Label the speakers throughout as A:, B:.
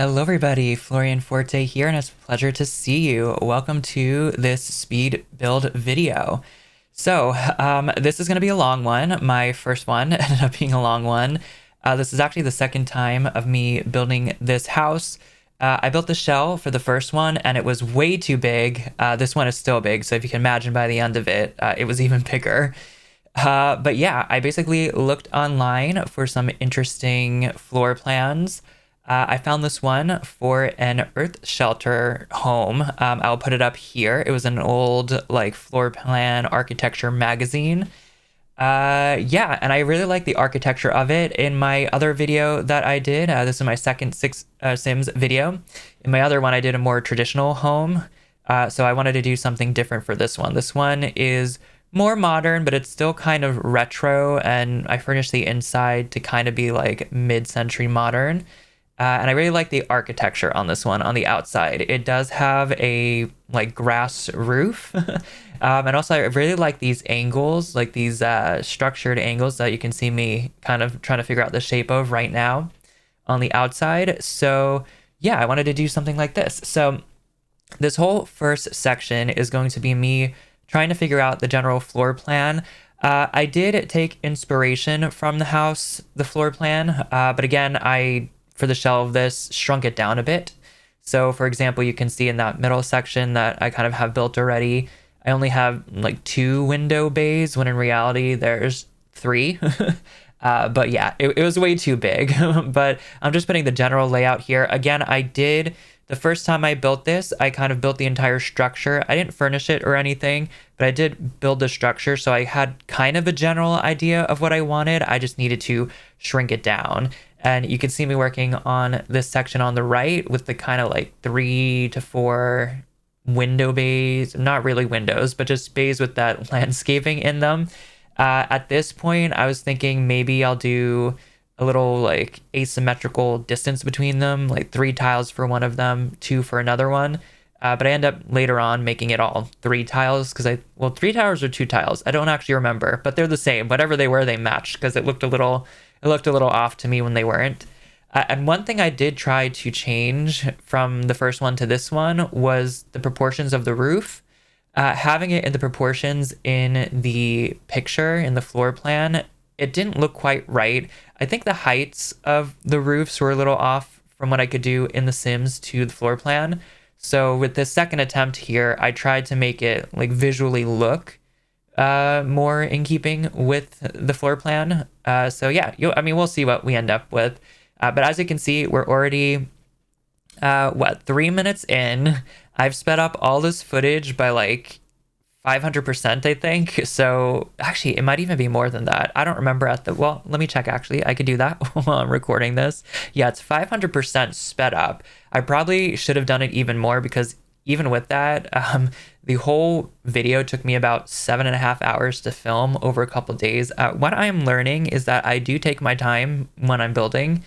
A: Hello everybody, florianxforte here, and it's a pleasure to see you. Welcome to this speed build video. This is going to be a long one. My first one ended up being a long one. This is actually the second time of me building this house. I built the shell for the first one, and it was way too big. This one is still big, so if you can imagine by the end of it, it was even bigger. But yeah, I basically looked online for some interesting floor plans. I found this one for an earth shelter home. I'll put it up here. It was an old like floor plan architecture magazine. Yeah, and I really like the architecture of it. In my other video that I did, this is my second six Sims video. In my other one, I did a more traditional home. So I wanted to do something different for this one. This one is more modern, but it's still kind of retro, and I furnished the inside to kind of be like mid-century modern. And I really like the architecture on this one on the outside. It does have a like grass roof. And also I really like these angles, like these structured angles that you can see me kind of trying to figure out the shape of right now on the outside. So yeah, I wanted to do something like this. So this whole first section is going to be me trying to figure out the general floor plan. I did take inspiration from the house, the floor plan, but again, for the shell of this, shrunk it down a bit. So for example, you can see in that middle section that I kind of have built already, I only have like 2 window bays when in reality there's 3. But yeah, it was way too big. But I'm just putting the general layout here. Again, the first time I built this, I kind of built the entire structure. I didn't furnish it or anything, but I did build the structure. So I had kind of a general idea of what I wanted. I just needed to shrink it down. And you can see me working on this section on the right with the kind of like 3 to 4 window bays, not really windows, but just bays with that landscaping in them. At this point, I was thinking maybe I'll do a little like asymmetrical distance between them, like 3 tiles for one of them, 2 for another one. But I end up later on making it all 3 tiles because 3 tiles or 2 tiles. I don't actually remember, but they're the same. Whatever they were, they matched because it looked a little off to me when they weren't. And one thing I did try to change from the first one to this one was the proportions of the roof. Having it in the proportions in the picture, in the floor plan, it didn't look quite right. I think the heights of the roofs were a little off from what I could do in The Sims to the floor plan. So with this second attempt here, I tried to make it like visually look more in keeping with the floor plan. So yeah, we'll see what we end up with. But as you can see, we're already 3 minutes in. I've sped up all this footage by like 500%, I think. So actually, it might even be more than that. I don't remember let me check actually. I could do that while I'm recording this. Yeah, it's 500% sped up. I probably should have done it even more because even with that, the whole video took me about 7.5 hours to film over a couple days. What I'm learning is that I do take my time when I'm building.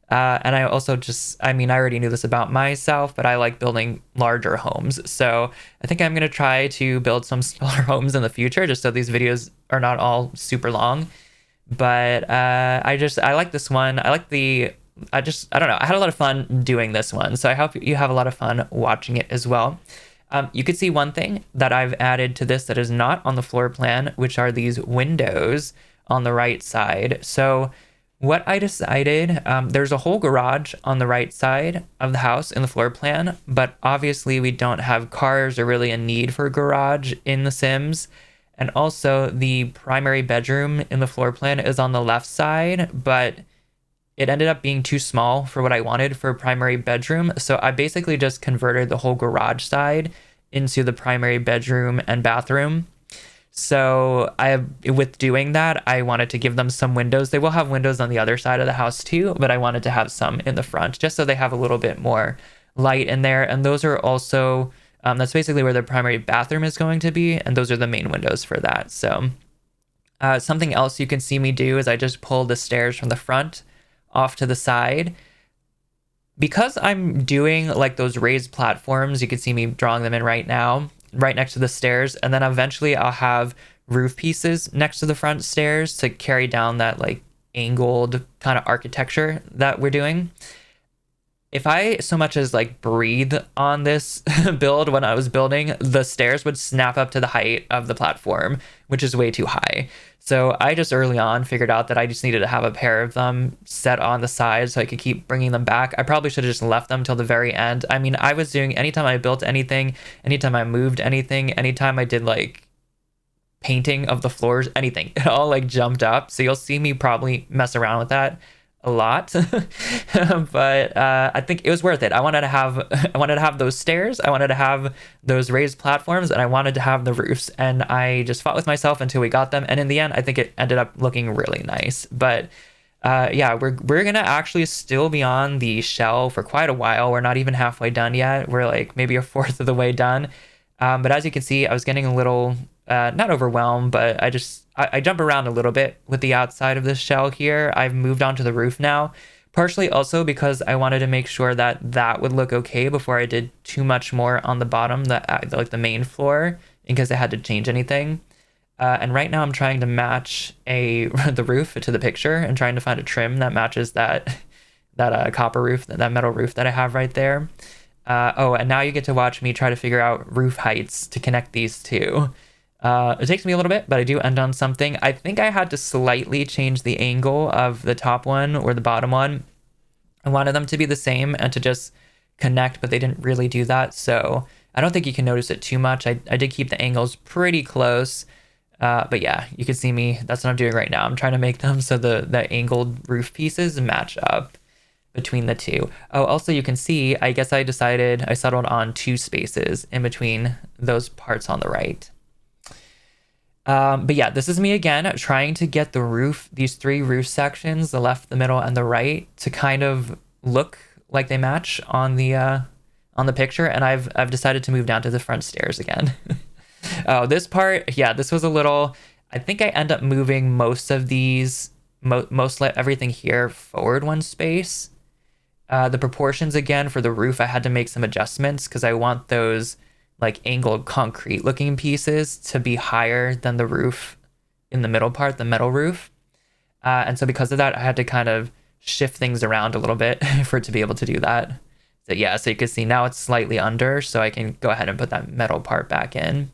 A: And I also I already knew this about myself, but I like building larger homes. So I think I'm going to try to build some smaller homes in the future, just so these videos are not all super long. But I like this one. I don't know. I had a lot of fun doing this one. So I hope you have a lot of fun watching it as well. You could see one thing that I've added to this that is not on the floor plan, which are these windows on the right side. So what I decided, there's a whole garage on the right side of the house in the floor plan, but obviously we don't have cars or really a need for a garage in The Sims. And also the primary bedroom in the floor plan is on the left side, but it ended up being too small for what I wanted for a primary bedroom. So I basically just converted the whole garage side into the primary bedroom and bathroom. So with doing that, I wanted to give them some windows. They will have windows on the other side of the house too, but I wanted to have some in the front just so they have a little bit more light in there. And those are also, that's basically where the primary bathroom is going to be. And those are the main windows for that. So something else you can see me do is I just pull the stairs from the front off to the side. Because I'm doing like those raised platforms, you can see me drawing them in right now, right next to the stairs, and then eventually I'll have roof pieces next to the front stairs to carry down that like angled kind of architecture that we're doing. if I so much as like breathe on this build when I was building, the stairs would snap up to the height of the platform, which is way too high. So I just early on figured out that I just needed to have a pair of them set on the side so I could keep bringing them back. I probably should have just left them till the very end. I mean, I was doing anytime I built anything, anytime I moved anything, anytime I did like painting of the floors, anything, it all like jumped up. So you'll see me probably mess around with that a lot. But I think it was worth it. I wanted to have those stairs, I wanted to have those raised platforms, and I wanted to have the roofs, and I just fought with myself until we got them, and in the end I think it ended up looking really nice. But yeah, we're gonna actually still be on the shell for quite a while. We're not even halfway done yet. We're like maybe a fourth of the way done. But as you can see, I was getting a little not overwhelmed, but I jump around a little bit with the outside of this shell here. I've moved onto the roof now, partially also because I wanted to make sure that that would look okay before I did too much more on the bottom, like the main floor, in case I had to change anything. And right now I'm trying to match the roof to the picture and trying to find a trim that matches that copper roof, that metal roof that I have right there. Oh, and now you get to watch me try to figure out roof heights to connect these two. It takes me a little bit, but I do end on something. I think I had to slightly change the angle of the top one or the bottom one. I wanted them to be the same and to just connect, but they didn't really do that. So I don't think you can notice it too much. I did keep the angles pretty close. But yeah, you can see me. That's what I'm doing right now. I'm trying to make them so the angled roof pieces match up between the two. Oh, also you can see, I guess I settled on 2 spaces in between those parts on the right. But yeah, this is me again trying to get the roof, these 3 roof sections, the left, the middle, and the right, to kind of look like they match on the picture. And I've decided to move down to the front stairs again. Oh, this part, yeah, this was a little, I think I end up moving most of these, mostly everything here forward 1 space. The proportions again for the roof, I had to make some adjustments because I want those like angled concrete looking pieces to be higher than the roof in the middle part, the metal roof. And so because of that, I had to kind of shift things around a little bit for it to be able to do that. So yeah, so you can see now it's slightly under, so I can go ahead and put that metal part back in.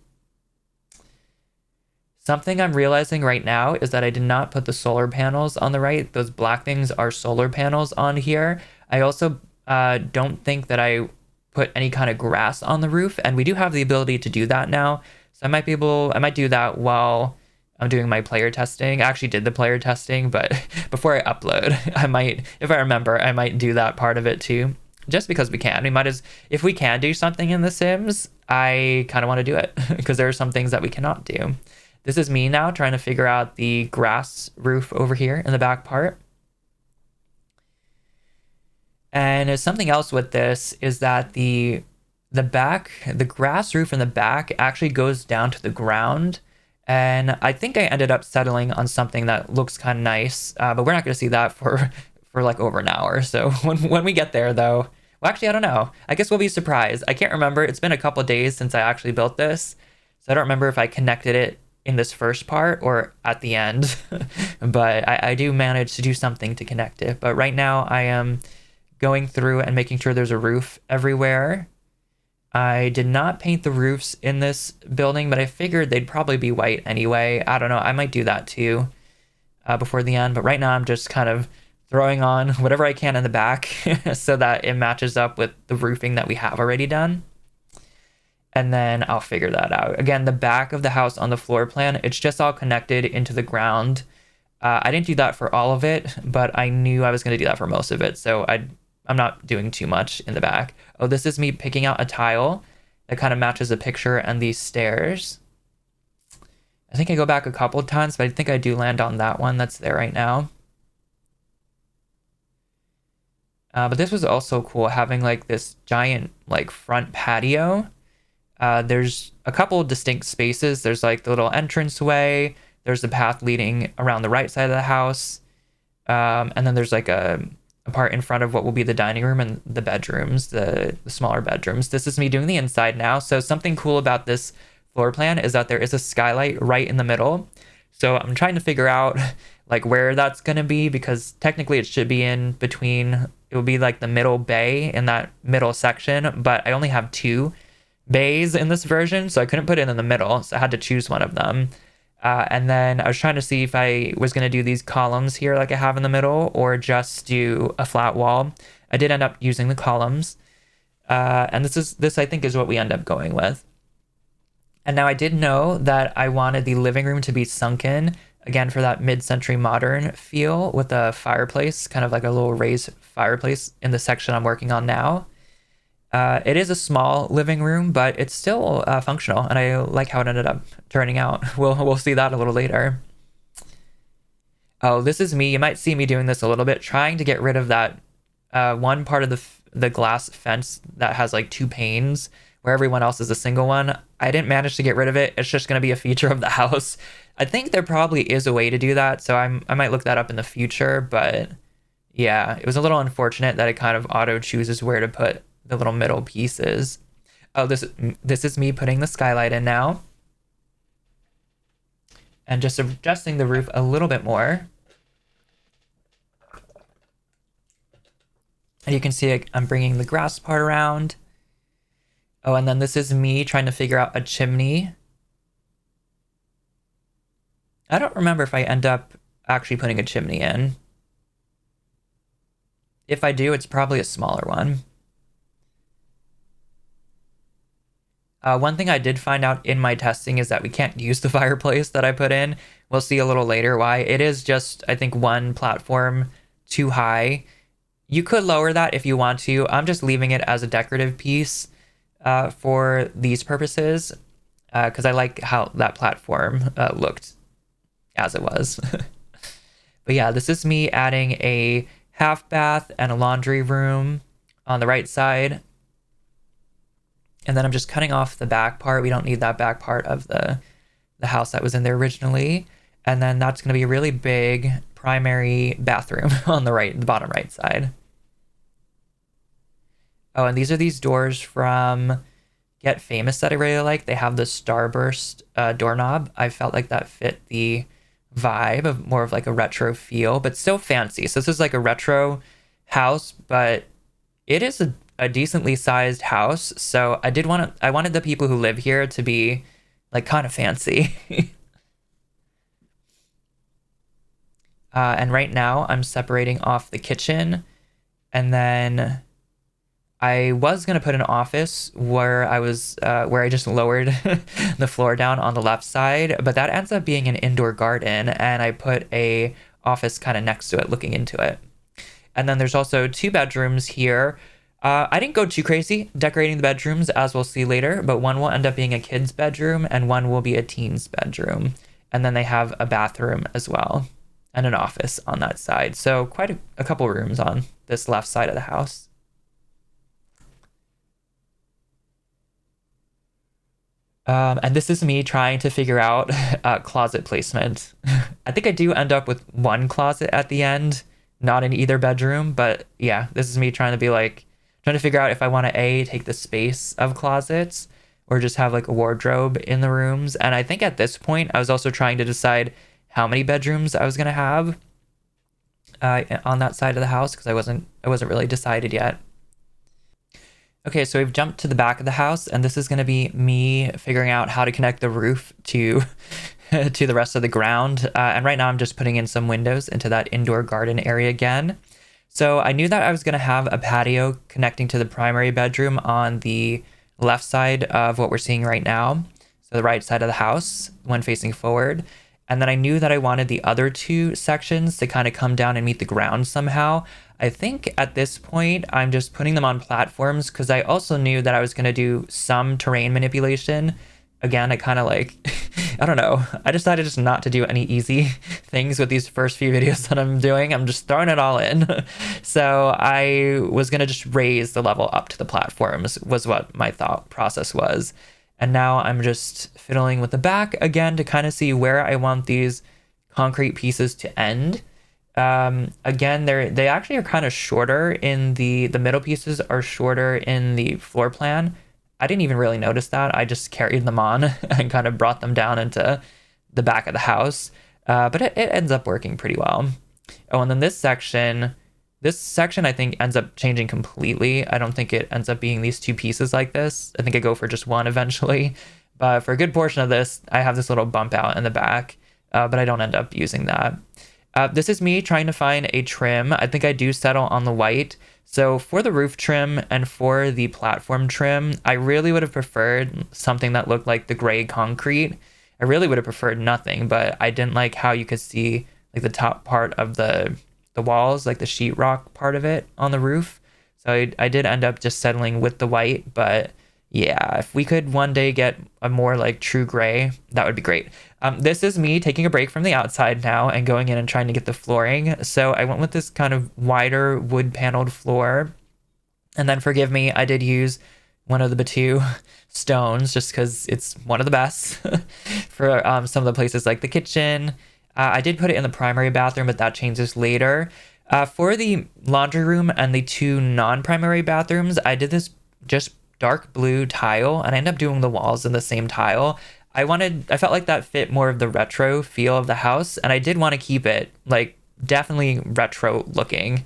A: Something I'm realizing right now is that I did not put the solar panels on the right. Those black things are solar panels on here. I also don't think that I put any kind of grass on the roof, and we do have the ability to do that now. So I might do that while I'm doing my player testing. I actually did the player testing, but before I upload, I might, if I remember, I might do that part of it too. Just because we can. If we can do something in The Sims, I kind of want to do it because there are some things that we cannot do. This is me now trying to figure out the grass roof over here in the back part. And something else with this is that the grass roof in the back actually goes down to the ground. And I think I ended up settling on something that looks kind of nice, but we're not going to see that for like over an hour. So when we get there though, well, actually, I don't know. I guess we'll be surprised. I can't remember. It's been a couple of days since I actually built this. So I don't remember if I connected it in this first part or at the end, but I do manage to do something to connect it. But right now I am going through and making sure there's a roof everywhere. I did not paint the roofs in this building, but I figured they'd probably be white anyway. I don't know. I might do that too before the end. But right now I'm just kind of throwing on whatever I can in the back so that it matches up with the roofing that we have already done. And then I'll figure that out. Again, the back of the house on the floor plan, it's just all connected into the ground. I didn't do that for all of it, but I knew I was going to do that for most of it. So I'm not doing too much in the back. Oh, this is me picking out a tile that kind of matches the picture and these stairs. I think I go back a couple of times, but I think I do land on that one that's there right now. But this was also cool, having like this giant like front patio. There's a couple of distinct spaces. There's like the little entranceway. There's the path leading around the right side of the house. And then there's like a part in front of what will be the dining room and the bedrooms, the smaller bedrooms. This is me doing the inside now. So something cool about this floor plan is that there is a skylight right in the middle. So I'm trying to figure out like where that's going to be, because technically it should be in between it would be like the middle bay in that middle section, but I only have two bays in this version, so I couldn't put it in the middle, so I had to choose one of them. And then I was trying to see if I was going to do these columns here like I have in the middle, or just do a flat wall. I did end up using the columns, and this I think is what we end up going with. And now I did know that I wanted the living room to be sunken, again for that mid-century modern feel, with a fireplace, kind of like a little raised fireplace in the section I'm working on now. It is a small living room, but it's still functional, and I like how it ended up turning out. We'll see that a little later. Oh, this is me. You might see me doing this a little bit, trying to get rid of that one part of the glass fence that has like two panes, where everyone else is a single one. I didn't manage to get rid of it. It's just going to be a feature of the house. I think there probably is a way to do that, so I might look that up in the future, but yeah, it was a little unfortunate that it kind of auto chooses where to put the little middle pieces. Oh, this is me putting the skylight in now. And just adjusting the roof a little bit more. And you can see I'm bringing the grass part around. Oh, and then this is me trying to figure out a chimney. I don't remember if I end up actually putting a chimney in. If I do, it's probably a smaller one. One thing I did find out in my testing is that we can't use the fireplace that I put in. We'll see a little later why. It is just, I think, one platform too high. You could lower that if you want to. I'm just leaving it as a decorative piece for these purposes, because I like how that platform looked as it was. But yeah, this is me adding a half bath and a laundry room on the right side. And then I'm just cutting off the back part. We don't need that back part of the house that was in there originally. And then that's going to be a really big primary bathroom on the bottom right side. Oh, and these are these doors from Get Famous that I really like. They have the starburst doorknob. I felt like that fit the vibe of more of like a retro feel, but still fancy. So this is like a retro house, but it is a decently sized house. So I wanted the people who live here to be like kind of fancy. And right now I'm separating off the kitchen, and then I was gonna put an office where I just lowered the floor down on the left side, but that ends up being an indoor garden, and I put a office kind of next to it, looking into it. And then there's also two bedrooms here. I didn't go too crazy decorating the bedrooms, as we'll see later, but one will end up being a kid's bedroom and one will be a teen's bedroom. And then they have a bathroom as well and an office on that side. So quite a couple rooms on this left side of the house. And this is me trying to figure out closet placement. I think I do end up with one closet at the end, not in either bedroom, but yeah, this is me trying to figure out if I want to take the space of closets or just have like a wardrobe in the rooms. And I think at this point, I was also trying to decide how many bedrooms I was going to have on that side of the house, because I wasn't really decided yet. Okay, so we've jumped to the back of the house, and this is going to be me figuring out how to connect the roof to to the rest of the ground. And right now I'm just putting in some windows into that indoor garden area again. So I knew that I was going to have a patio connecting to the primary bedroom on the left side of what we're seeing right now. So the right side of the house when facing forward. And then I knew that I wanted the other two sections to kind of come down and meet the ground somehow. I think at this point, I'm just putting them on platforms because I also knew that I was going to do some terrain manipulation. Again, I kind of like, I don't know. I decided just not to do any easy things with these first few videos that I'm doing. I'm just throwing it all in. So I was going to just raise the level up to the platforms was what my thought process was. And now I'm just fiddling with the back again to kind of see where I want these concrete pieces to end. Again, they actually are kind of shorter in the middle pieces are shorter in the floor plan. I didn't even really notice that. I just carried them on and kind of brought them down into the back of the house. But it ends up working pretty well. Oh, and then this section, This section, I think, ends up changing completely. I don't think it ends up being these two pieces like this. I think I go for just one eventually. But for a good portion of this, I have this little bump out in the back, but I don't end up using that. This is me trying to find a trim. I think I do settle on the white. So for the roof trim and for the platform trim, I really would have preferred something that looked like the gray concrete. I really would have preferred nothing, but I didn't like how you could see like the top part of the walls, like the sheetrock part of it on the roof. So I did end up just settling with the white, but yeah, if we could one day get a more like true gray, that would be great. This is me taking a break from the outside now and going in and trying to get the flooring. So I went with this kind of wider wood paneled floor. And then forgive me, I did use one of the Batu stones just because it's one of the best for some of the places like the kitchen. I did put it in the primary bathroom, but that changes later. For the laundry room and the two non-primary bathrooms, I did this just dark blue tile, and I ended up doing the walls in the same tile. I felt like that fit more of the retro feel of the house, and I did want to keep it like definitely retro looking.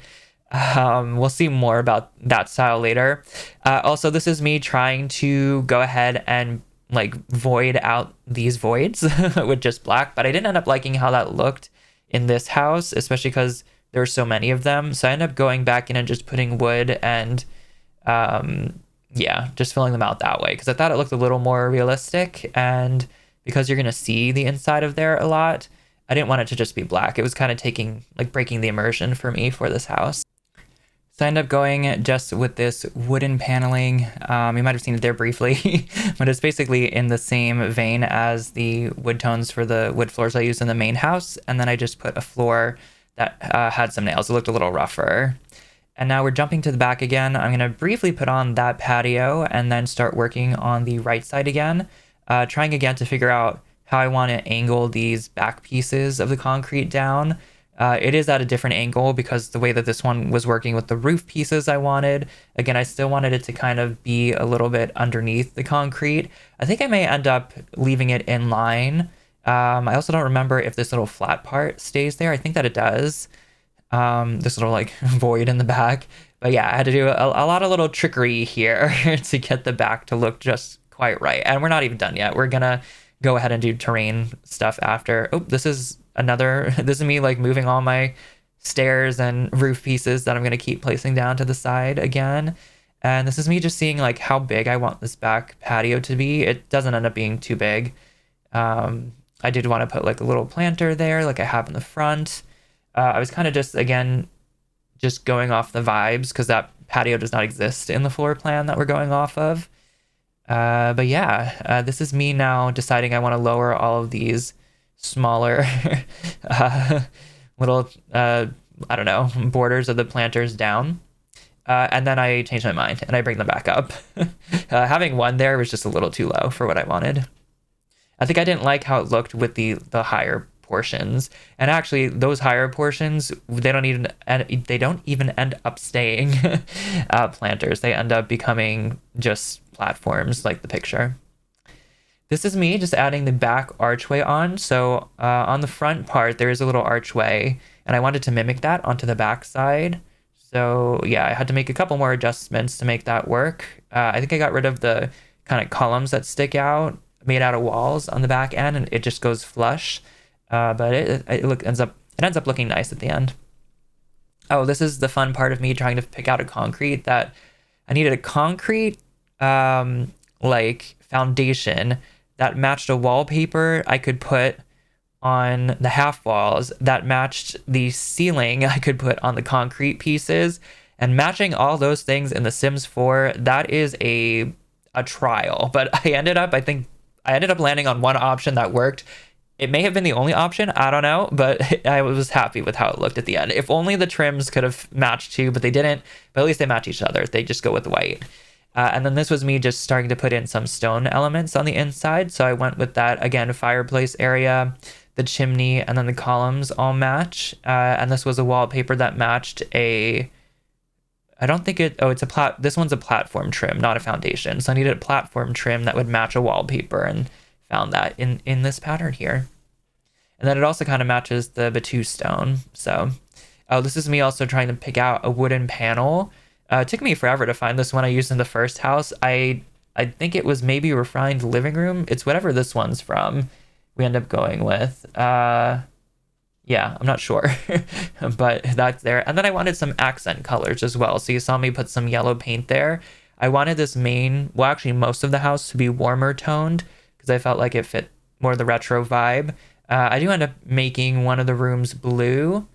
A: We'll see more about that style later. Also, this is me trying to go ahead and like void out these voids with just black, but I didn't end up liking how that looked in this house, especially because there were so many of them. So I ended up going back in and just putting wood and yeah, just filling them out that way because I thought it looked a little more realistic, and because you're gonna see the inside of there a lot, I didn't want it to just be black. It was kind of breaking the immersion for me for this house. So I ended up going just with this wooden paneling. You might have seen it there briefly, but it's basically in the same vein as the wood tones for the wood floors I used in the main house. And then I just put a floor that had some nails. It looked a little rougher. And now we're jumping to the back again. I'm going to briefly put on that patio and then start working on the right side again, trying again to figure out how I want to angle these back pieces of the concrete down. It is at a different angle because the way that this one was working with the roof pieces I wanted. Again, I still wanted it to kind of be a little bit underneath the concrete. I think I may end up leaving it in line. I also don't remember if this little flat part stays there. I think that it does. This little like void in the back. But yeah, I had to do a lot of little trickery here to get the back to look just quite right. And we're not even done yet. We're gonna go ahead and do terrain stuff after. Oh, this is me like moving all my stairs and roof pieces that I'm going to keep placing down to the side again. And this is me just seeing like how big I want this back patio to be. It doesn't end up being too big. I did want to put like a little planter there like I have in the front. I was kind of just going off the vibes because that patio does not exist in the floor plan that we're going off of. But yeah, this is me now deciding I want to lower all of these smaller little I don't know, borders of the planters down, and then I change my mind and I bring them back up. Having one there was just a little too low for what I wanted. I think I didn't like how it looked with the higher portions, and actually those higher portions they don't even end up staying planters. They end up becoming just platforms like the picture. This is me just adding the back archway on. So on the front part, there is a little archway, and I wanted to mimic that onto the back side. So yeah, I had to make a couple more adjustments to make that work. I think I got rid of the kind of columns that stick out, made out of walls on the back end, and it just goes flush. But it ends up looking nice at the end. Oh, this is the fun part of me trying to pick out a concrete that I needed a concrete like foundation that matched a wallpaper I could put on the half walls that matched the ceiling I could put on the concrete pieces, and matching all those things in The Sims 4, that is a trial. But I ended up landing on one option that worked. It may have been the only option, I don't know, but I was happy with how it looked at the end. If only the trims could have matched too, but they didn't. But at least they match each other. They just go with white. And then this was me just starting to put in some stone elements on the inside. So I went with that, again, fireplace area, the chimney, and then the columns all match. And this was a wallpaper that matched this one's a platform trim, not a foundation. So I needed a platform trim that would match a wallpaper, and found that in this pattern here. And then it also kind of matches the Batu stone. So Oh, this is me also trying to pick out a wooden panel. It took me forever to find this one I used in the first house. I think it was maybe refined living room. It's whatever this one's from. We end up going with. Yeah, I'm not sure, but that's there. And then I wanted some accent colors as well. So you saw me put some yellow paint there. I wanted this main, well, actually most of the house to be warmer toned because I felt like it fit more the retro vibe. I do end up making one of the rooms blue.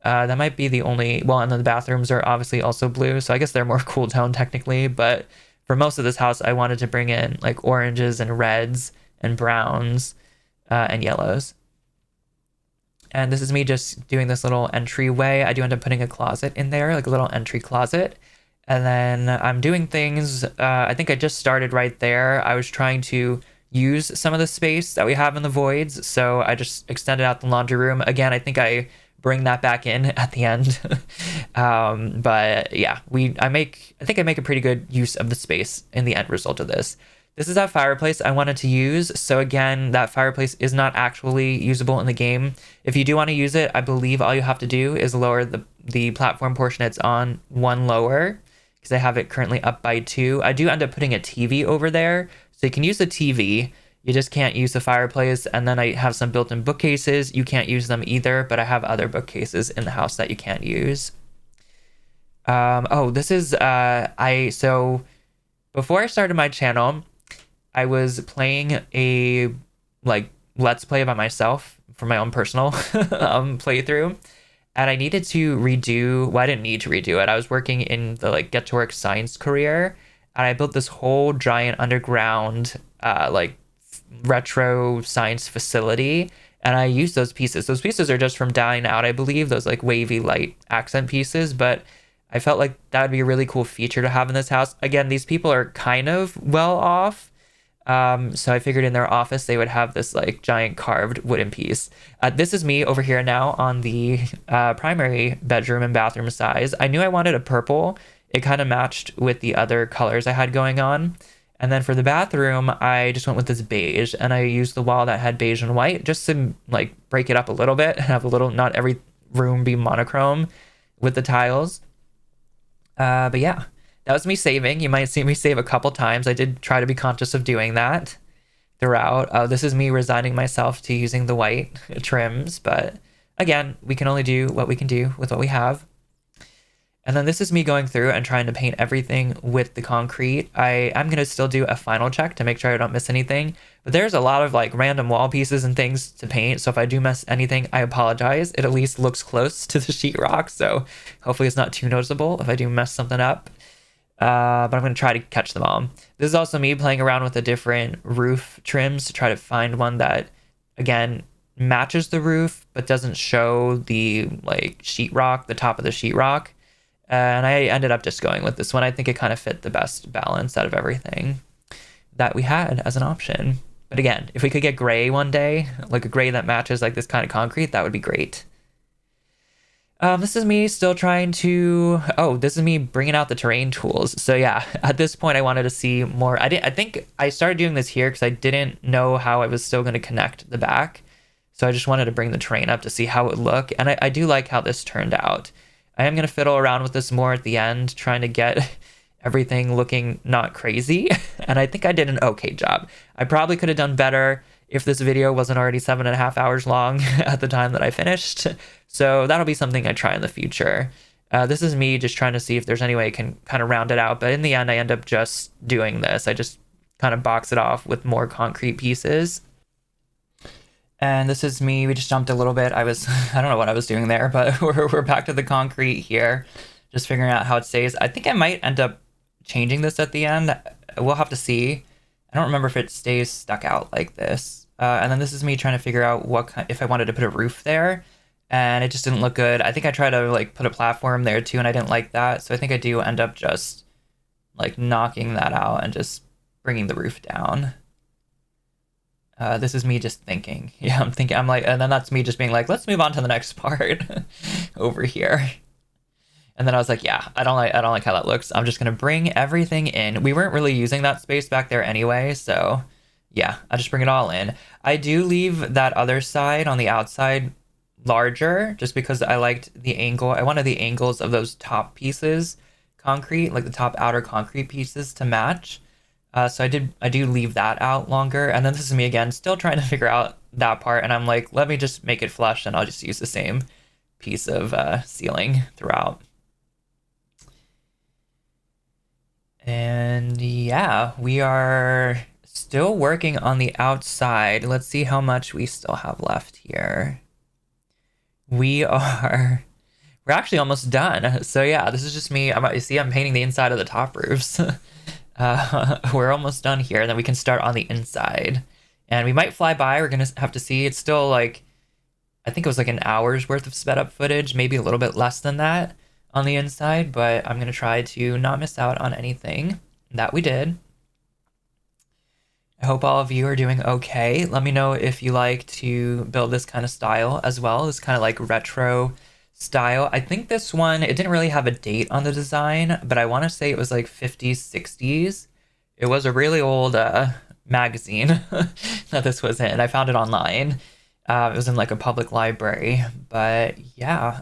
A: That might be the only, well, and then the bathrooms are obviously also blue. So I guess they're more cool tone technically, but for most of this house, I wanted to bring in like oranges and reds and browns and yellows. And this is me just doing this little entryway. I do end up putting a closet in there, like a little entry closet. And then I'm doing things, I think I just started right there. I was trying to use some of the space that we have in the voids. So I just extended out the laundry room. Again, I think I bring that back in at the end. But yeah, I think I make a pretty good use of the space in the end result of this. This is that fireplace I wanted to use. So again, that fireplace is not actually usable in the game. If you do want to use it, I believe all you have to do is lower the platform portion it's on one lower because I have it currently up by 2. I do end up putting a TV over there. So you can use the TV. You just can't use the fireplace. And then I have some built-in bookcases. You can't use them either, but I have other bookcases in the house that you can't use. Oh, this is, so before I started my channel, I was playing a like let's play by myself for my own personal playthrough, and I needed to redo. Well, I didn't need to redo it. I was working in the like get to work science career, and I built this whole giant underground like retro science facility, and I used those pieces. Those pieces are just from Dying Out, I believe. Those like wavy light accent pieces, but I felt like that would be a really cool feature to have in this house. Again, these people are kind of well off. So I figured in their office they would have this like giant carved wooden piece. This is me over here now on the primary bedroom and bathroom size. I knew I wanted a purple. It kind of matched with the other colors I had going on. And then for the bathroom, I just went with this beige, and I used the wall that had beige and white just to like break it up a little bit and have a little, not every room be monochrome with the tiles. But yeah. That was me saving. You might see me save a couple times. I did try to be conscious of doing that throughout. This is me resigning myself to using the white trims, but again, we can only do what we can do with what we have. And then this is me going through and trying to paint everything with the concrete. I'm going to still do a final check to make sure I don't miss anything, but there's a lot of like random wall pieces and things to paint. So if I do miss anything, I apologize. It at least looks close to the sheetrock, so hopefully it's not too noticeable if I do mess something up. But I'm going to try to catch them all. This is also me playing around with the different roof trims to try to find one that, again, matches the roof, but doesn't show the, like, sheetrock, the top of the sheetrock. And I ended up just going with this one. I think it kind of fit the best balance out of everything that we had as an option. But again, if we could get gray one day, like a gray that matches, like, this kind of concrete, that would be great. This is me still trying to, this is me bringing out the terrain tools. So yeah, at this point I wanted to see more. I think I started doing this here because I didn't know how I was still going to connect the back. So I just wanted to bring the terrain up to see how it would look. And I do like how this turned out. I am going to fiddle around with this more at the end, trying to get everything looking not crazy. And I think I did an okay job. I probably could have done better if this video wasn't already 7.5 hours long at the time that I finished. So that'll be something I try in the future. This is me just trying to see if there's any way I can kind of round it out. But in the end, I end up just doing this. I just kind of box it off with more concrete pieces. And this is me. We just jumped a little bit. I don't know what I was doing there, but we're back to the concrete here. Just figuring out how it stays. I think I might end up changing this at the end. We'll have to see. I don't remember if it stays stuck out like this. And then this is me trying to figure out if I wanted to put a roof there, and it just didn't look good. I think I tried to like put a platform there too, and I didn't like that. So I think I do end up just like knocking that out and just bringing the roof down. This is me just thinking. Yeah, I'm like, and then that's me just being like, let's move on to the next part over here. And then I was like, yeah, I don't like how that looks. I'm just gonna bring everything in. We weren't really using that space back there anyway, so yeah, I just bring it all in. I do leave that other side on the outside larger just because I liked the angle. I wanted the angles of those top pieces, concrete, like the top outer concrete pieces to match. So I do leave that out longer. And then this is me again, still trying to figure out that part. And I'm like, let me just make it flush and I'll just use the same piece of ceiling throughout. And yeah, we are still working on the outside. Let's see how much we still have left here. We're actually almost done. So yeah, this is just me. You see, I'm painting the inside of the top roofs. We're almost done here, and then we can start on the inside. And we might fly by. We're gonna have to see. It's still like, I think it was like an hour's worth of sped up footage, maybe a little bit less than that on the inside, but I'm gonna try to not miss out on anything that we did. I hope all of you are doing okay. Let me know if you like to build this kind of style as well. This kind of like retro style. I think this one, it didn't really have a date on the design, but I want to say it was like 50s, 60s. It was a really old magazine that this was in. I found it online. It was in like a public library. But yeah,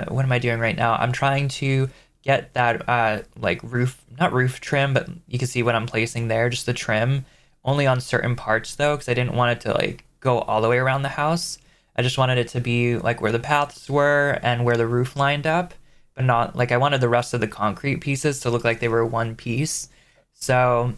A: what am I doing right now? I'm trying to get that like roof, not roof trim, but you can see what I'm placing there, just the trim. Only on certain parts though, because I didn't want it to like go all the way around the house. I just wanted it to be like where the paths were and where the roof lined up, but not like I wanted the rest of the concrete pieces to look like they were one piece. So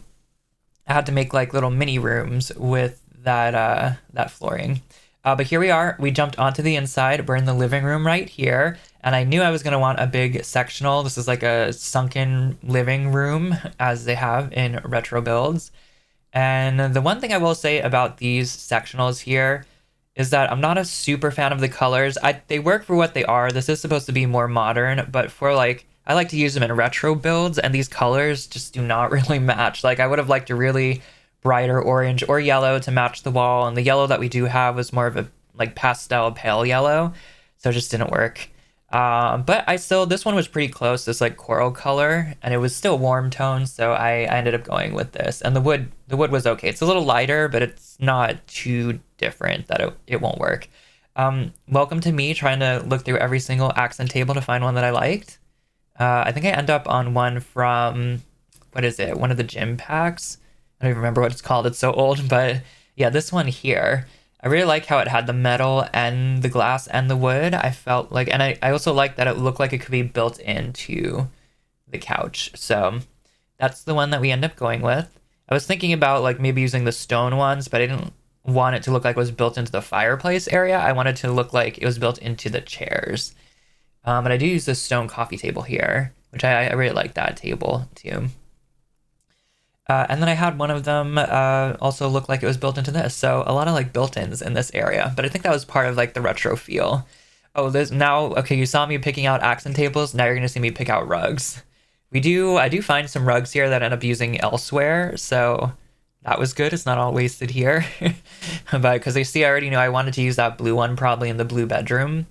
A: I had to make like little mini rooms with that flooring. But here we are. We jumped onto the inside. We're in the living room right here. And I knew I was going to want a big sectional. This is like a sunken living room as they have in retro builds. And the one thing I will say about these sectionals here is that I'm not a super fan of the colors. They work for what they are. This is supposed to be more modern, but for like, I like to use them in retro builds, and these colors just do not really match. Like I would have liked a really brighter orange or yellow to match the wall, and the yellow that we do have was more of a like pastel pale yellow, so it just didn't work. But this one was pretty close, this like coral color, and it was still warm tone, so I ended up going with this. And the wood was okay. It's a little lighter, but it's not too different that it won't work. Welcome to me trying to look through every single accent table to find one that I liked. I think I end up on one from, what is it? One of the gym packs. I don't even remember what it's called. It's so old, but yeah, this one here. I really like how it had the metal and the glass and the wood. I felt like, and I also like that it looked like it could be built into the couch. So that's the one that we end up going with. I was thinking about like maybe using the stone ones, but I didn't want it to look like it was built into the fireplace area. I wanted to look like it was built into the chairs. But I do use this stone coffee table here, which I really like that table too. And then I had one of them also look like it was built into this. So a lot of like built-ins in this area. But I think that was part of like the retro feel. Oh, okay, you saw me picking out accent tables. Now you're going to see me pick out rugs. I do find some rugs here that I end up using elsewhere. So that was good. It's not all wasted here. But because you see, I already knew I wanted to use that blue one probably in the blue bedroom.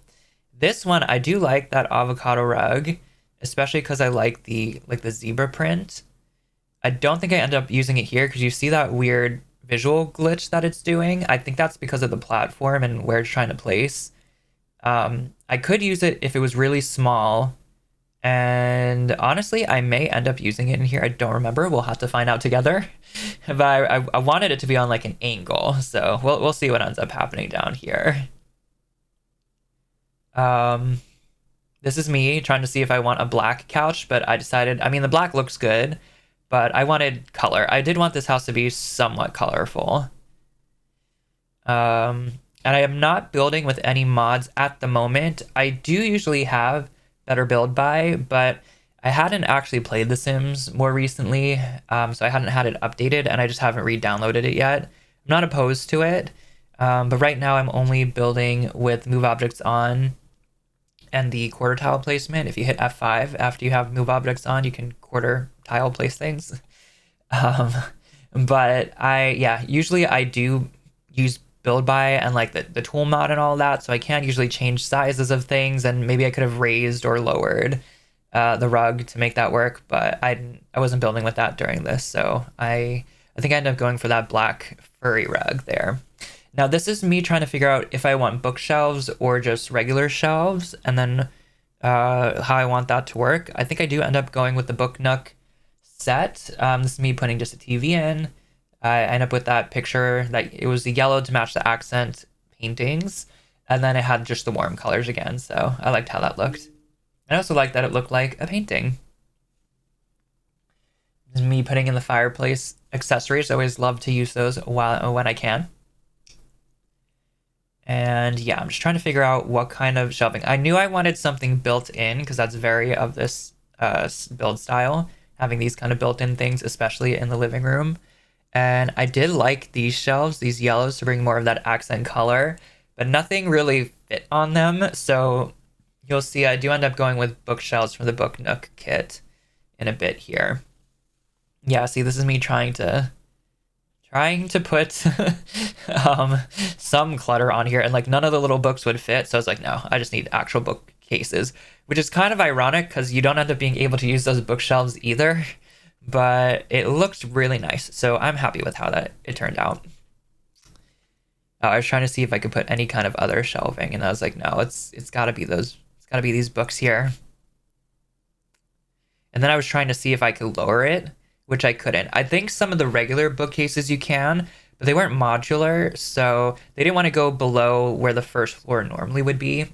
A: This one, I do like that avocado rug, especially because I like the zebra print. I don't think I end up using it here because you see that weird visual glitch that it's doing. I think that's because of the platform and where it's trying to place. I could use it if it was really small. And honestly, I may end up using it in here. I don't remember. We'll have to find out together. But I wanted it to be on like an angle. So we'll see what ends up happening down here. This is me trying to see if I want a black couch, but I decided, I mean, the black looks good, but I wanted color. I did want this house to be somewhat colorful. And I am not building with any mods at the moment. I do usually have Better Build By, but I hadn't actually played The Sims more recently, so I hadn't had it updated, and I just haven't re-downloaded it yet. I'm not opposed to it, but right now I'm only building with Move Objects On and the quarter tile placement. If you hit F5 after you have Move Objects On, you can quarter tile place things. But usually I do use Build By and like the tool mod and all that, so I can't usually change sizes of things, and maybe I could have raised or lowered the rug to make that work, but I wasn't building with that during this, so I think I ended up going for that black furry rug there. Now this is me trying to figure out if I want bookshelves or just regular shelves, and then how I want that to work. I think I do end up going with the Book Nook set. This is me putting just a TV in. I end up with that picture that it was the yellow to match the accent paintings, and then it had just the warm colors again. So I liked how that looked. I also liked that it looked like a painting. This is me putting in the fireplace accessories. I always love to use those when I can. And yeah, I'm just trying to figure out what kind of shelving. I knew I wanted something built in because that's very of this build style, having these kind of built-in things, especially in the living room. And I did like these shelves, these yellows, to bring more of that accent color, but nothing really fit on them. So you'll see I do end up going with bookshelves from the Book Nook kit in a bit here. Yeah, see, this is me trying to put some clutter on here, and like none of the little books would fit. So I was like, no, I just need actual bookcases, which is kind of ironic because you don't end up being able to use those bookshelves either. But it looks really nice, so I'm happy with how it turned out. I was trying to see if I could put any kind of other shelving, and I was like, no, it's got to be those. It's got to be these books here. And then I was trying to see if I could lower it, which I couldn't. I think some of the regular bookcases you can, but they weren't modular, so they didn't want to go below where the first floor normally would be.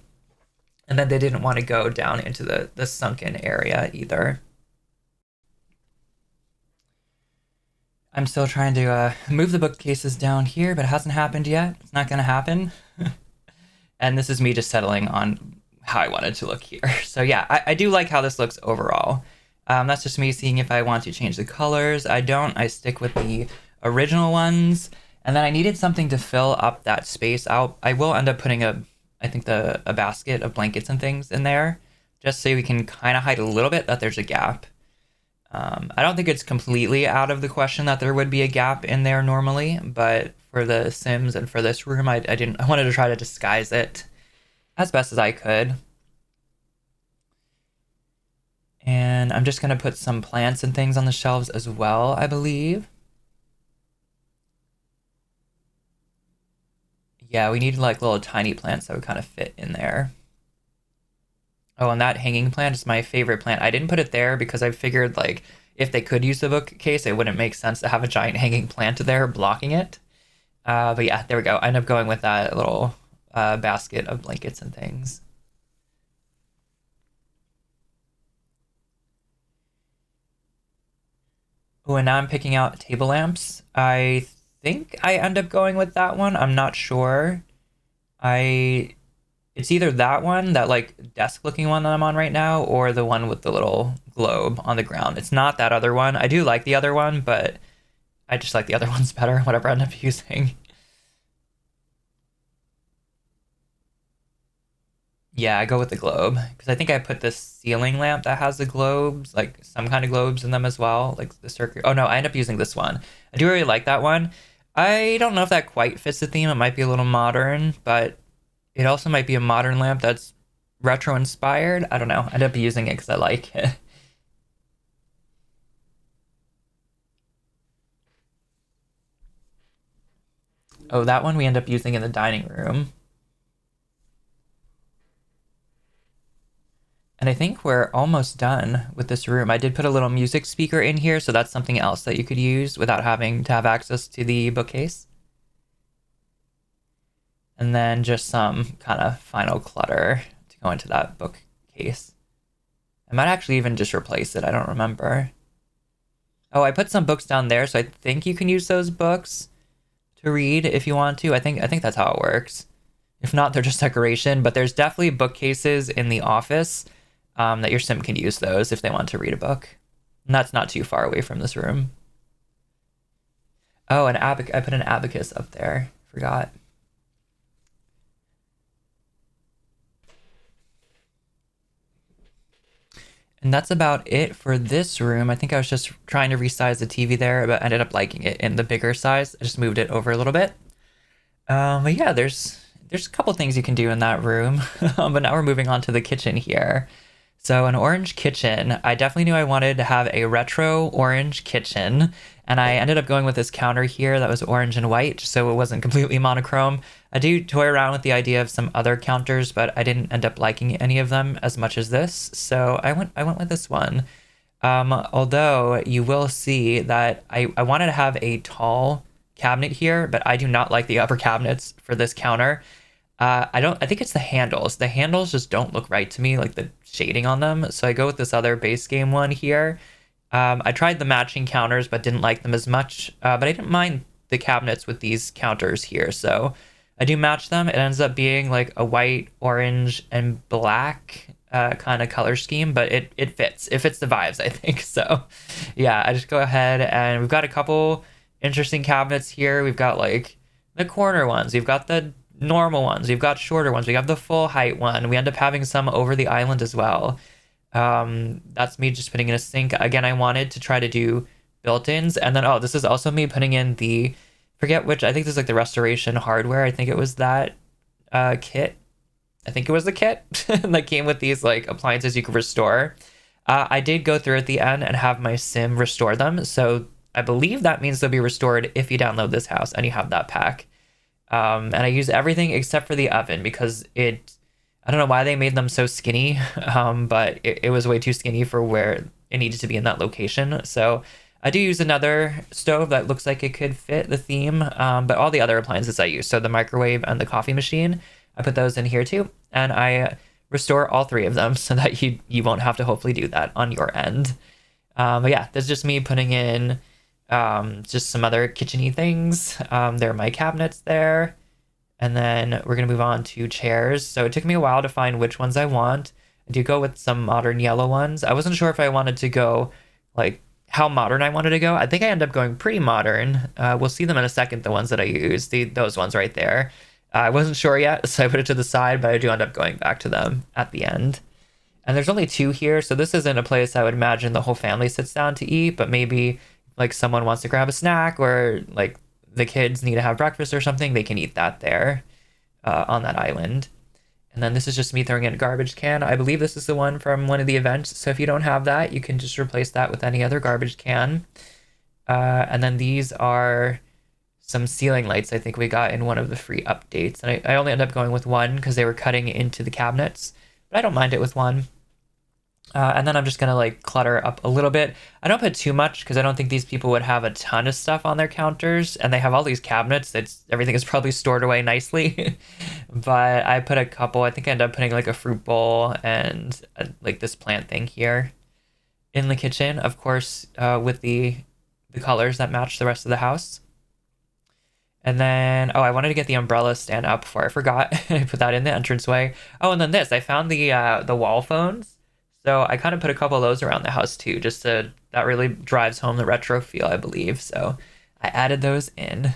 A: And then they didn't want to go down into the sunken area either. I'm still trying to move the bookcases down here, but it hasn't happened yet. It's not going to happen. And this is me just settling on how I wanted to look here. So yeah, I do like how this looks overall. That's just me seeing if I want to change the colors. I don't. I stick with the original ones. And then I needed something to fill up that space. I will end up putting a basket of blankets and things in there, just so we can kind of hide a little bit that there's a gap. I don't think it's completely out of the question that there would be a gap in there normally, but for the Sims and for this room, I wanted to try to disguise it as best as I could. And I'm just going to put some plants and things on the shelves as well, I believe. Yeah, we need like little tiny plants that would kind of fit in there. Oh, and that hanging plant is my favorite plant. I didn't put it there because I figured like if they could use the bookcase, it wouldn't make sense to have a giant hanging plant there blocking it. But yeah, there we go. I end up going with that little basket of blankets and things. Oh, and now I'm picking out table lamps. I think I end up going with that one. I'm not sure. It's either that one, that like desk looking one that I'm on right now, or the one with the little globe on the ground. It's not that other one. I do like the other one, but I just like the other ones better, whatever I end up using. Yeah, I go with the globe because I think I put this ceiling lamp that has the globes, like some kind of globes in them as well, like the circuit. Oh no, I end up using this one. I do really like that one. I don't know if that quite fits the theme. It might be a little modern, but it also might be a modern lamp that's retro inspired. I don't know. I end up using it because I like it. Oh, that one we end up using in the dining room. And I think we're almost done with this room. I did put a little music speaker in here, so that's something else that you could use without having to have access to the bookcase. And then just some kind of final clutter to go into that bookcase. I might actually even just replace it. I don't remember. Oh, I put some books down there, so I think you can use those books to read if you want to. I think that's how it works. If not, they're just decoration, but there's definitely bookcases in the office that your sim can use those if they want to read a book. And that's not too far away from this room. Oh, I put an abacus up there. Forgot. And that's about it for this room. I think I was just trying to resize the TV there, but ended up liking it in the bigger size. I just moved it over a little bit. But yeah, there's a couple things you can do in that room. But now we're moving on to the kitchen here. So an orange kitchen. I definitely knew I wanted to have a retro orange kitchen, and I ended up going with this counter here that was orange and white, so it wasn't completely monochrome. I do toy around with the idea of some other counters, but I didn't end up liking any of them as much as this, so I went with this one. Although you will see that I wanted to have a tall cabinet here, but I do not like the upper cabinets for this counter. I think it's the handles. The handles just don't look right to me, like the shading on them. So I go with this other base game one here. I tried the matching counters, but didn't like them as much. But I didn't mind the cabinets with these counters here. So I do match them. It ends up being like a white, orange, and black kind of color scheme, but it fits. It fits the vibes, I think. So yeah, I just go ahead and we've got a couple interesting cabinets here. We've got like the corner ones. We've got the normal ones. We've got shorter ones. We have the full height one. We end up having some over the island as well. That's me just putting in a sink. Again, I wanted to try to do built-ins. And then, oh, this is also me putting in the, forget which, I think this is like the restoration hardware. I think it was that kit. I think it was the kit that came with these like appliances you could restore. I did go through at the end and have my sim restore them. So I believe that means they'll be restored if you download this house and you have that pack. And I use everything except for the oven because I don't know why they made them so skinny, but it was way too skinny for where it needed to be in that location. So I do use another stove that looks like it could fit the theme, but all the other appliances I use, so the microwave and the coffee machine, I put those in here too. And I restore all three of them so that you won't have to hopefully do that on your end. But yeah, that's just me putting in just some other kitchen-y things. There are my cabinets there. And then we're going to move on to chairs. So it took me a while to find which ones I want. I do go with some modern yellow ones. I wasn't sure if I wanted to go, like, how modern I wanted to go. I think I end up going pretty modern. We'll see them in a second, the ones that I use. Those ones right there. I wasn't sure yet, so I put it to the side, but I do end up going back to them at the end. And there's only two here, so this isn't a place I would imagine the whole family sits down to eat, but maybe like someone wants to grab a snack or like the kids need to have breakfast or something, they can eat that there on that island. And then this is just me throwing in a garbage can. I believe this is the one from one of the events. So if you don't have that, you can just replace that with any other garbage can. And then these are some ceiling lights I think we got in one of the free updates. And I only ended up going with one because they were cutting into the cabinets, but I don't mind it with one. And then I'm just going to like clutter up a little bit. I don't put too much because I don't think these people would have a ton of stuff on their counters. And they have all these cabinets that everything is probably stored away nicely. But I put a couple. I think I ended up putting like a fruit bowl and like this plant thing here in the kitchen. Of course, with the colors that match the rest of the house. And then, oh, I wanted to get the umbrella stand up before I forgot. I put that in the entranceway. Oh, and then this. I found the wall phones. So I kind of put a couple of those around the house too, just to, that really drives home the retro feel, I believe. So I added those in.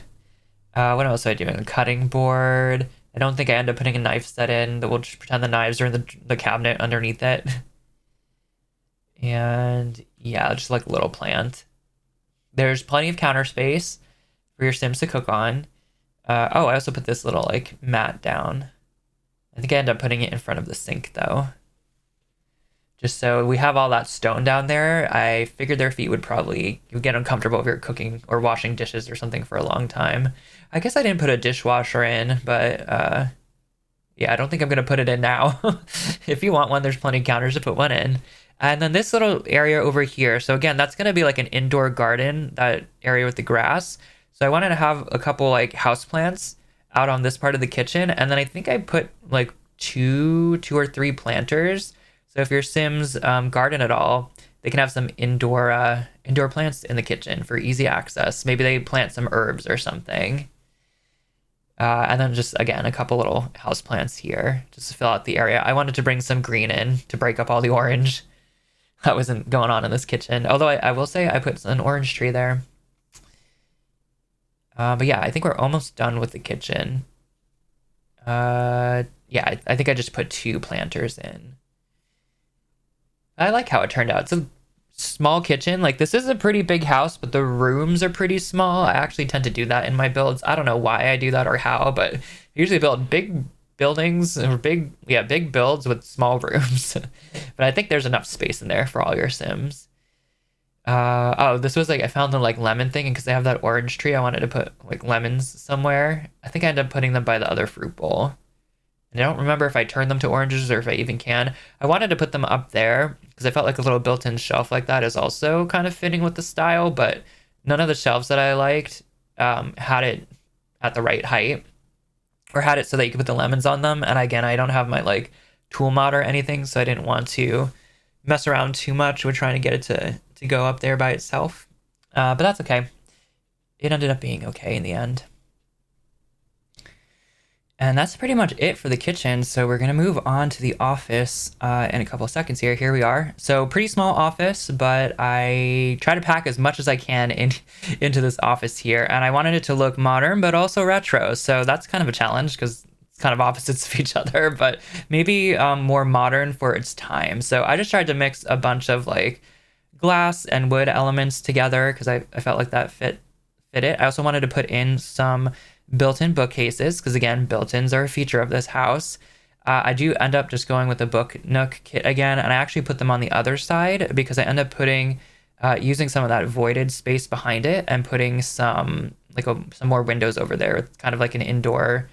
A: What else am I doing? A cutting board. I don't think I end up putting a knife set in. That we'll just pretend the knives are in the cabinet underneath it. And yeah, just like a little plant. There's plenty of counter space for your Sims to cook on. Oh, I also put this little like mat down. I think I end up putting it in front of the sink though. Just so we have all that stone down there. I figured their feet would probably get uncomfortable if you're cooking or washing dishes or something for a long time. I guess I didn't put a dishwasher in, but yeah, I don't think I'm going to put it in now. If you want one, there's plenty of counters to put one in. And then this little area over here. So again, that's going to be like an indoor garden, that area with the grass. So I wanted to have a couple like house plants out on this part of the kitchen. And then I think I put like two or three planters. So if your Sims garden at all, they can have some indoor plants in the kitchen for easy access. Maybe they plant some herbs or something. And then just, again, a couple little house plants here just to fill out the area. I wanted to bring some green in to break up all the orange that wasn't going on in this kitchen. Although I will say I put an orange tree there. But yeah, I think we're almost done with the kitchen. Yeah, I think I just put two planters in. I like how it turned out. It's a small kitchen. Like, this is a pretty big house, but the rooms are pretty small. I actually tend to do that in my builds. I don't know why I do that or how, but I usually build big buildings or big builds with small rooms. But I think there's enough space in there for all your Sims. Oh, this was like I found the like lemon thing, and because they have that orange tree, I wanted to put like lemons somewhere. I think I ended up putting them by the other fruit bowl. And I don't remember if I turned them to oranges or if I even can. I wanted to put them up there because I felt like a little built-in shelf like that is also kind of fitting with the style, but none of the shelves that I liked had it at the right height or had it so that you could put the lemons on them. And again, I don't have my like tool mod or anything, so I didn't want to mess around too much with trying to get it to go up there by itself. But that's okay. It ended up being okay in the end. And that's pretty much it for the kitchen. So we're gonna move on to the office in a couple of seconds here. Here we are. So pretty small office, but I try to pack as much as I can into this office here. And I wanted it to look modern, but also retro. So that's kind of a challenge because it's kind of opposites of each other, but maybe more modern for its time. So I just tried to mix a bunch of like glass and wood elements together because I felt like that fit it. I also wanted to put in some built-in bookcases because again, built-ins are a feature of this house. I do end up just going with the book nook kit again, and I actually put them on the other side because I end up putting using some of that voided space behind it and putting some some more windows over there. It's kind of like an indoor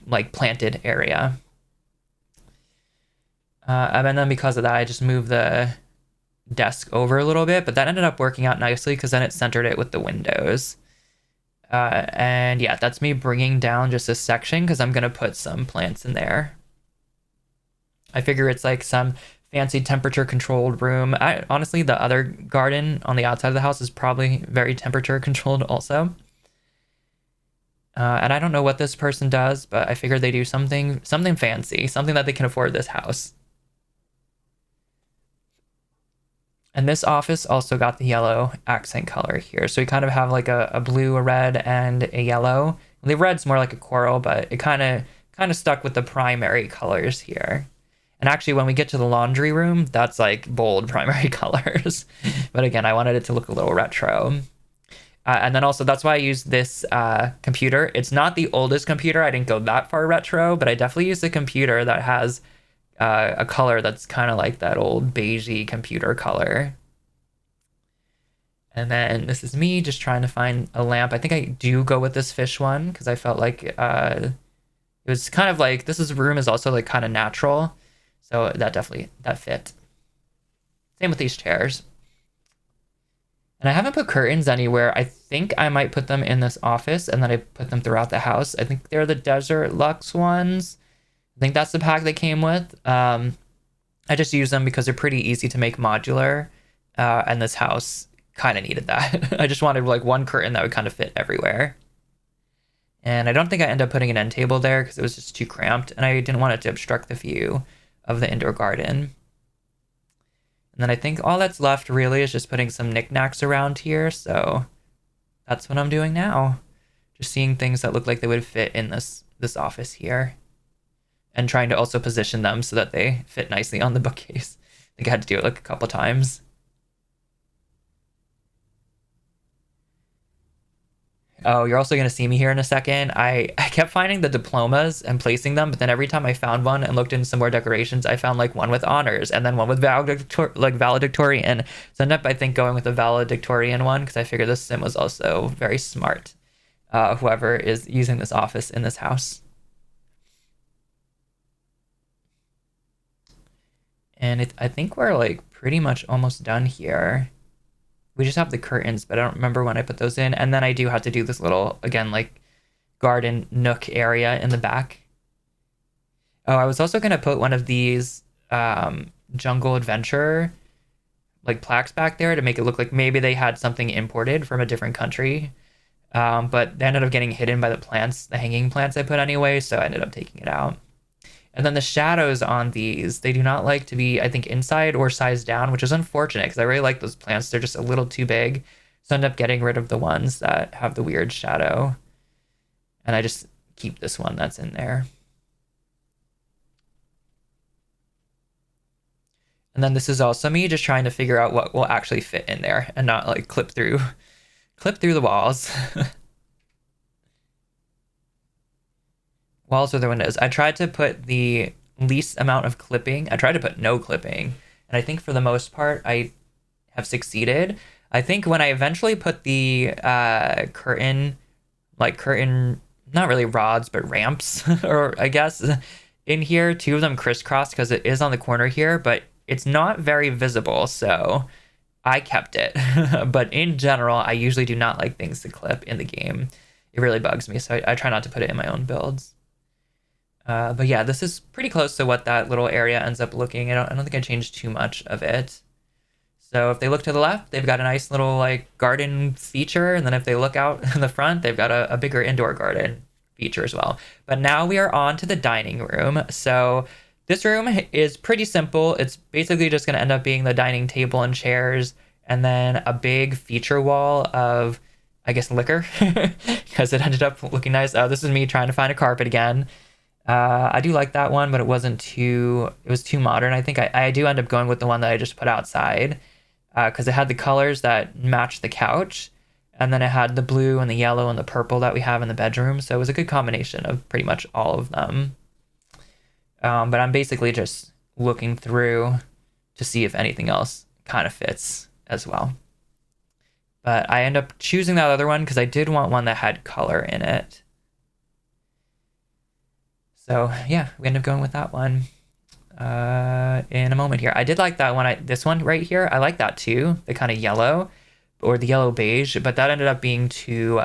A: like planted area. And then because of that, I just moved the desk over a little bit, but that ended up working out nicely because then it centered it with the windows. And yeah, that's me bringing down just a section because I'm going to put some plants in there. I figure it's like some fancy temperature controlled room. Honestly, the other garden on the outside of the house is probably very temperature controlled also. And I don't know what this person does, but I figured they do something fancy, something that they can afford this house. And this office also got the yellow accent color here. So we kind of have like a blue, a red, and a yellow. The red's more like a coral, but it kind of stuck with the primary colors here. And actually, when we get to the laundry room, that's like bold primary colors. But again, I wanted it to look a little retro. And then also, that's why I used this computer. It's not the oldest computer. I didn't go that far retro, but I definitely used a computer that has a color that's kind of like that old beigey computer color. And then this is me just trying to find a lamp. I think I do go with this fish one because I felt like it was kind of like room is also like kind of natural. So that fit. Same with these chairs. And I haven't put curtains anywhere. I think I might put them in this office and then I put them throughout the house. I think they're the Desert Luxe ones. I think that's the pack they came with. I just use them because they're pretty easy to make modular. And this house kind of needed that. I just wanted like one curtain that would kind of fit everywhere. And I don't think I ended up putting an end table there because it was just too cramped. And I didn't want it to obstruct the view of the indoor garden. And then I think all that's left really is just putting some knickknacks around here. So that's what I'm doing now. Just seeing things that look like they would fit in this office here. And trying to also position them so that they fit nicely on the bookcase. I think I had to do it like a couple times. Oh, you're also going to see me here in a second. I kept finding the diplomas and placing them, but then every time I found one and looked into some more decorations, I found like one with honors and then one with valedictorian. So I ended up, I think, going with the valedictorian one because I figured this sim was also very smart. Whoever is using this office in this house. And I think we're like pretty much almost done here. We just have the curtains, but I don't remember when I put those in. And then I do have to do this little, again, like garden nook area in the back. Oh, I was also going to put one of these jungle adventure like plaques back there to make it look like maybe they had something imported from a different country. But they ended up getting hidden by the plants, the hanging plants I put anyway, so I ended up taking it out. And then the shadows on these, they do not like to be, I think, inside or sized down, which is unfortunate because I really like those plants. They're just a little too big. So I end up getting rid of the ones that have the weird shadow. And I just keep this one that's in there. And then this is also me just trying to figure out what will actually fit in there and not like clip through the walls. walls or the windows. I tried to put the least amount of clipping. I tried to put no clipping. And I think for the most part, I have succeeded. I think when I eventually put the curtain, not really rods, but ramps, or I guess in here, two of them crisscross because it is on the corner here, but it's not very visible. So I kept it. But in general, I usually do not like things to clip in the game. It really bugs me. So I try not to put it in my own builds. But yeah, this is pretty close to what that little area ends up looking. I don't think I changed too much of it. So if they look to the left, they've got a nice little like garden feature. And then if they look out in the front, they've got a bigger indoor garden feature as well. But now we are on to the dining room. So this room is pretty simple. It's basically just going to end up being the dining table and chairs, and then a big feature wall of, I guess, liquor, because it ended up looking nice. Oh, this is me trying to find a carpet again. I do like that one, but it was too modern. I think I do end up going with the one that I just put outside, because it had the colors that matched the couch, and then it had the blue and the yellow and the purple that we have in the bedroom. So it was a good combination of pretty much all of them. But I'm basically just looking through to see if anything else kind of fits as well. But I end up choosing that other one because I did want one that had color in it. So yeah, we end up going with that one in a moment here. I did like that one. This one right here, I like that too. The kind of yellow or the yellow beige, but that ended up being too,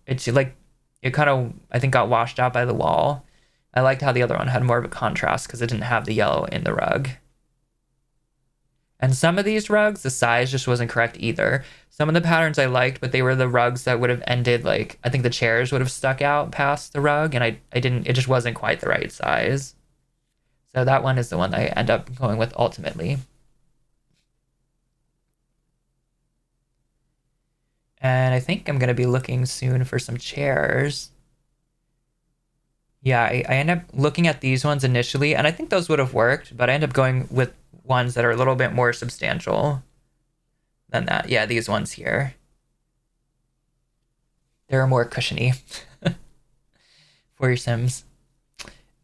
A: it's like, it kind of, I think, got washed out by the wall. I liked how the other one had more of a contrast because it didn't have the yellow in the rug. And some of these rugs, the size just wasn't correct either. Some of the patterns I liked, but they were the rugs that would have ended, like, I think the chairs would have stuck out past the rug, and I didn't, it just wasn't quite the right size. So that one is the one I end up going with ultimately. And I think I'm going to be looking soon for some chairs. Yeah, I end up looking at these ones initially, and I think those would have worked, but I end up going with ones that are a little bit more substantial than that. Yeah, these ones here. They're more cushiony for your Sims.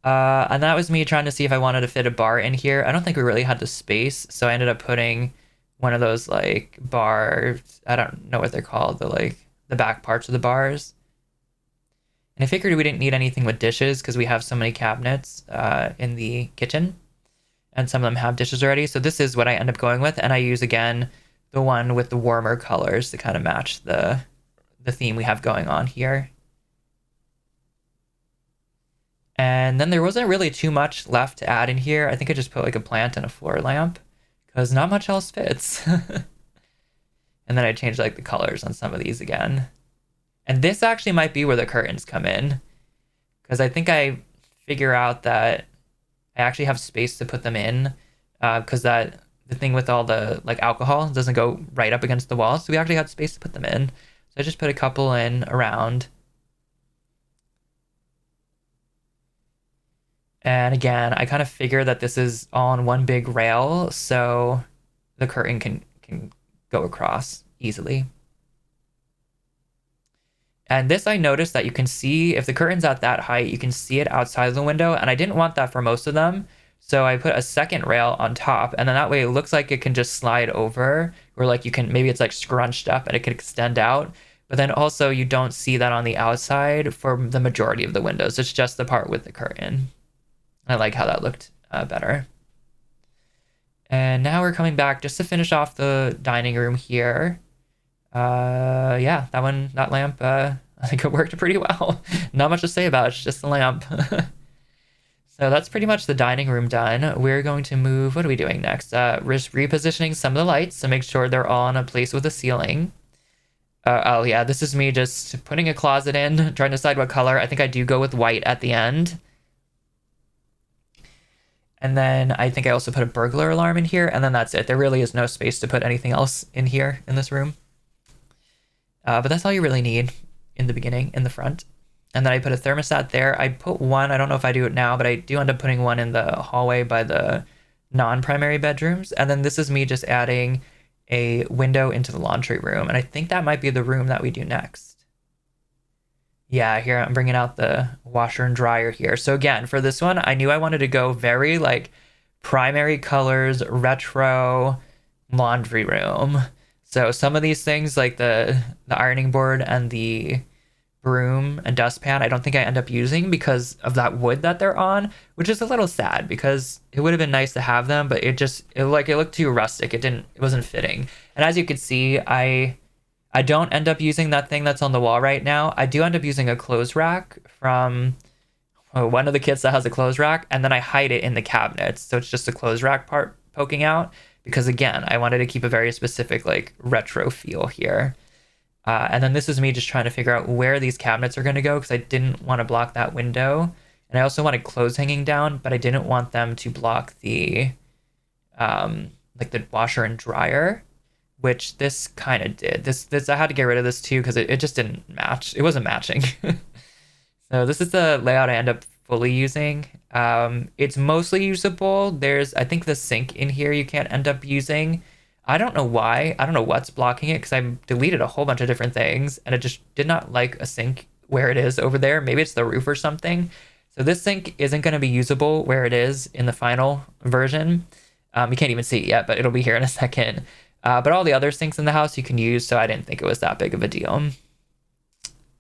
A: And that was me trying to see if I wanted to fit a bar in here. I don't think we really had the space, so I ended up putting one of those like bars. I don't know what they're called, the back parts of the bars. And I figured we didn't need anything with dishes because we have so many cabinets in the kitchen, and some of them have dishes already. So this is what I end up going with, and I use again the one with the warmer colors to kind of match the theme we have going on here. And then there wasn't really too much left to add in here. I think I just put like a plant and a floor lamp because not much else fits. And then I changed like the colors on some of these again. And this actually might be where the curtains come in, because I think I figure out that I actually have space to put them in, because the thing with all the like alcohol doesn't go right up against the wall, so we actually have space to put them in. So I just put a couple in around. And again, I kind of figure that this is all on one big rail, so the curtain can go across easily. And this, I noticed that you can see, if the curtain's at that height, you can see it outside of the window, and I didn't want that for most of them, so I put a second rail on top, and then that way it looks like it can just slide over, or like you can, maybe it's like scrunched up and it can extend out, but then also you don't see that on the outside for the majority of the windows. It's just the part with the curtain. I like how that looked better. And now we're coming back just to finish off the dining room here. Yeah, that lamp, I think it worked pretty well. Not much to say about it, it's just the lamp. So that's pretty much the dining room done. We're going to move, what are we doing next? Repositioning some of the lights to make sure they're all in a place with a ceiling. Oh yeah, this is me just putting a closet in, trying to decide what color. I think I do go with white at the end. And then I think I also put a burglar alarm in here, and then that's it. There really is no space to put anything else in here in this room. But that's all you really need in the beginning, in the front. And then I put a thermostat there. I put one, I don't know if I do it now, but I do end up putting one in the hallway by the non-primary bedrooms. And then this is me just adding a window into the laundry room. And I think that might be the room that we do next. Yeah, here I'm bringing out the washer and dryer here. So again, for this one, I knew I wanted to go very like primary colors, retro, laundry room. So some of these things like the ironing board and the broom and dustpan, I don't think I end up using because of that wood that they're on, which is a little sad because it would have been nice to have them, but it looked too rustic. It wasn't fitting. And as you can see, I don't end up using that thing that's on the wall right now. I do end up using a clothes rack from one of the kits that has a clothes rack, and then I hide it in the cabinets. So it's just a clothes rack part poking out because again, I wanted to keep a very specific like retro feel here. And then this is me just trying to figure out where these cabinets are going to go because I didn't want to block that window. And I also wanted clothes hanging down, but I didn't want them to block the like the washer and dryer, which this kind of did. This I had to get rid of this too because it just didn't match. It wasn't matching. So this is the layout I end up fully using. It's mostly usable. There's, I think, the sink in here you can't end up using. I don't know why. I don't know what's blocking it because I deleted a whole bunch of different things and it just did not like a sink where it is over there. Maybe it's the roof or something. So this sink isn't going to be usable where it is in the final version. You can't even see it yet, but it'll be here in a second. But all the other sinks in the house you can use, so I didn't think it was that big of a deal.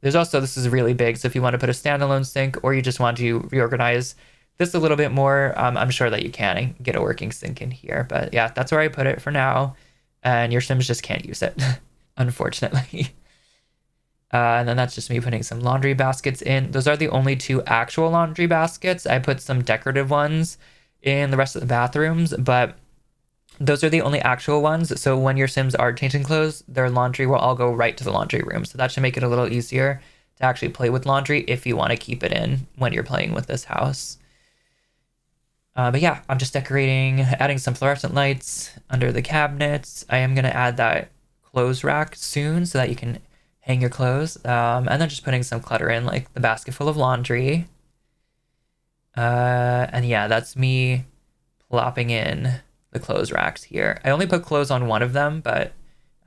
A: There's also, this is really big, so if you want to put a standalone sink or you just want to reorganize this a little bit more, I'm sure that you can get a working sink in here. But yeah, that's where I put it for now, and your Sims just can't use it, unfortunately. And then that's just me putting some laundry baskets in. Those are the only two actual laundry baskets. I put some decorative ones in the rest of the bathrooms, but those are the only actual ones. So when your Sims are changing clothes, their laundry will all go right to the laundry room. So that should make it a little easier to actually play with laundry if you want to keep it in when you're playing with this house. But yeah, I'm just decorating, adding some fluorescent lights under the cabinets. I am going to add that clothes rack soon so that you can hang your clothes. And then just putting some clutter in, like the basket full of laundry. And yeah, that's me plopping in the clothes racks here. I only put clothes on one of them, but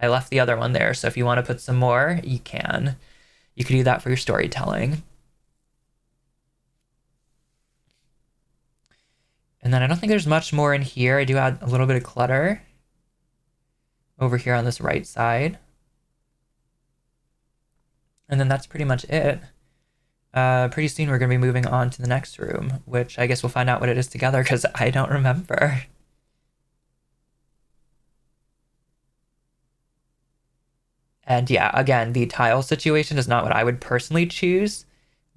A: I left the other one there. So if you want to put some more, you can. You could do that for your storytelling. And then I don't think there's much more in here. I do add a little bit of clutter over here on this right side. And then that's pretty much it. Pretty soon we're going to be moving on to the next room, which I guess we'll find out what it is together because I don't remember. And yeah, again, the tile situation is not what I would personally choose,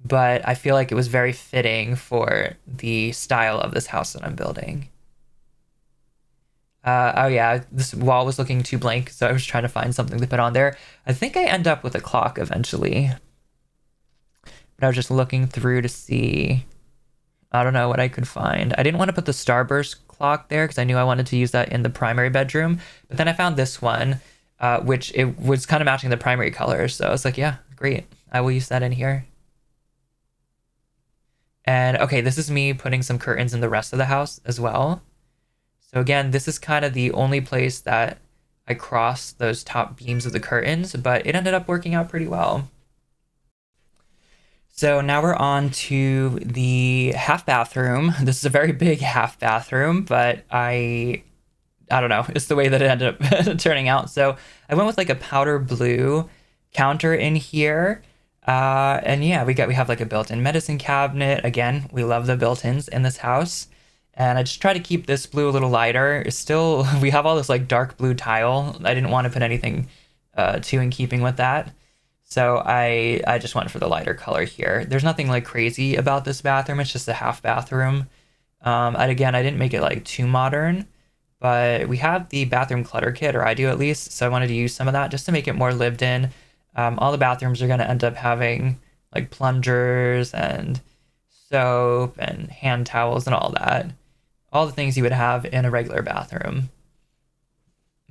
A: but I feel like it was very fitting for the style of this house that I'm building. Oh yeah, this wall was looking too blank, so I was trying to find something to put on there. I think I end up with a clock eventually, but I was just looking through to see, I don't know what I could find. I didn't want to put the starburst clock there because I knew I wanted to use that in the primary bedroom, but then I found this one, which it was kind of matching the primary colors. So I was like, yeah, great. I will use that in here. And okay, this is me putting some curtains in the rest of the house as well. So again, this is kind of the only place that I crossed those top beams of the curtains, but it ended up working out pretty well. So now we're on to the half bathroom. This is a very big half bathroom, but I don't know, it's the way that it ended up turning out. So I went with like a powder blue counter in here. And yeah, we have like a built-in medicine cabinet. Again, we love the built-ins in this house. And I just try to keep this blue a little lighter. It's still, we have all this like dark blue tile. I didn't want to put anything too in keeping with that. So I just went for the lighter color here. There's nothing like crazy about this bathroom. It's just a half bathroom. And again, I didn't make it like too modern, but we have the bathroom clutter kit, or I do at least. So I wanted to use some of that just to make it more lived in. All the bathrooms are going to end up having like plungers and soap and hand towels and all that. All the things you would have in a regular bathroom.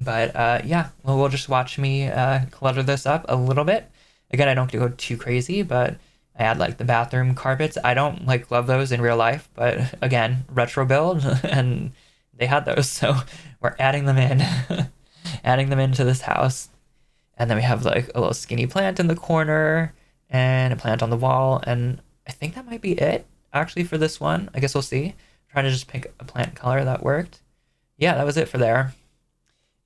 A: But yeah, well, we'll just watch me clutter this up a little bit. Again, I don't go too crazy, but I add like the bathroom carpets. I don't like love those in real life, but again, retro build and they had those. So we're adding them in, adding them into this house. And then we have like a little skinny plant in the corner. and a plant on the wall. And I think that might be it actually for this one. I guess we'll see. I'm trying to just pick a plant color that worked. Yeah, that was it for there.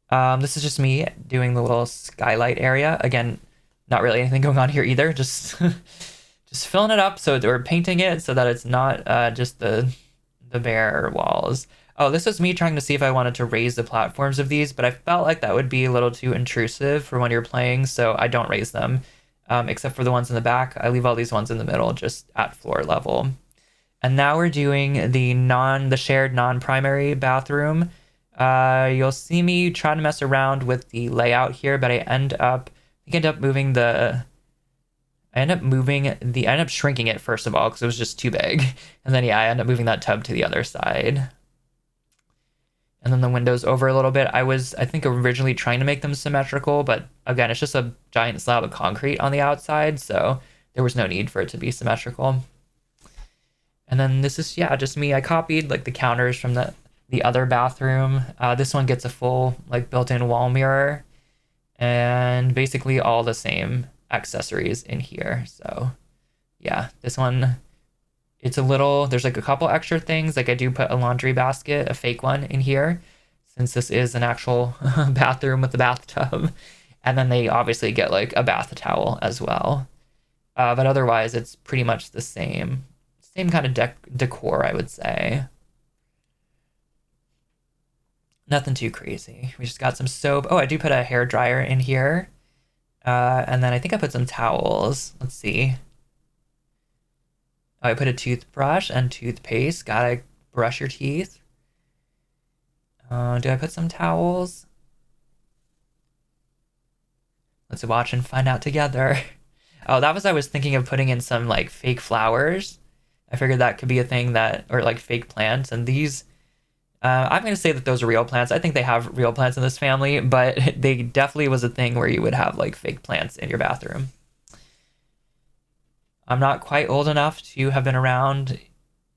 A: This is just me doing the little skylight area. Again, not really anything going on here either. Just just filling it up so that we're painting it so that it's not just the bare walls. Oh, this was me trying to see if I wanted to raise the platforms of these, but I felt like that would be a little too intrusive for when you're playing, so I don't raise them. Except for the ones in the back. I leave all these ones in the middle just at floor level. And now we're doing the shared non-primary bathroom. You'll see me trying to mess around with the layout here, but I end up moving I end up shrinking it first of all because it was just too big. And then yeah, I end up moving that tub to the other side. And then the windows over a little bit. I think originally trying to make them symmetrical, but again, it's just a giant slab of concrete on the outside, so there was no need for it to be symmetrical. And then this is, yeah, just me. I copied like the counters from the other bathroom. This one gets a full like built-in wall mirror and basically all the same accessories in here. So yeah, this one, it's a little, there's like a couple extra things. Like I do put a laundry basket, a fake one in here, since this is an actual bathroom with a bathtub. And then they obviously get like a bath towel as well. But otherwise it's pretty much the same kind of decor, I would say. Nothing too crazy. We just got some soap. Oh, I do put a hair dryer in here. And then I think I put some towels. Let's see. Oh, I put a toothbrush and toothpaste. Gotta brush your teeth. Do I put some towels? Let's watch and find out together. Oh, I was thinking of putting in some like fake flowers. I figured that could be a thing or like fake plants. And these, I'm going to say that those are real plants. I think they have real plants in this family, but they definitely was a thing where you would have like fake plants in your bathroom. I'm not quite old enough to have been around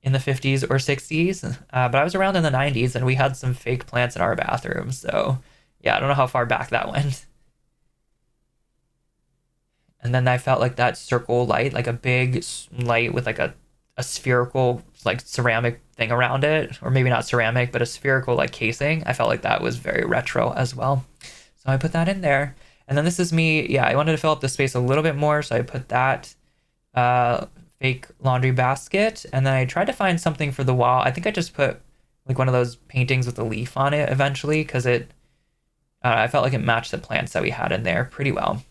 A: in the 50s or 60s, but I was around in the 90s and we had some fake plants in our bathroom. So yeah, I don't know how far back that went. And then I felt like that circle light, like a big light with like a spherical like ceramic thing around it, or maybe not ceramic, but a spherical like casing. I felt like that was very retro as well. So I put that in there. And then this is me. Yeah, I wanted to fill up the space a little bit more. So I put that fake laundry basket. And then I tried to find something for the wall. I think I just put like one of those paintings with a leaf on it eventually because I felt like it matched the plants that we had in there pretty well.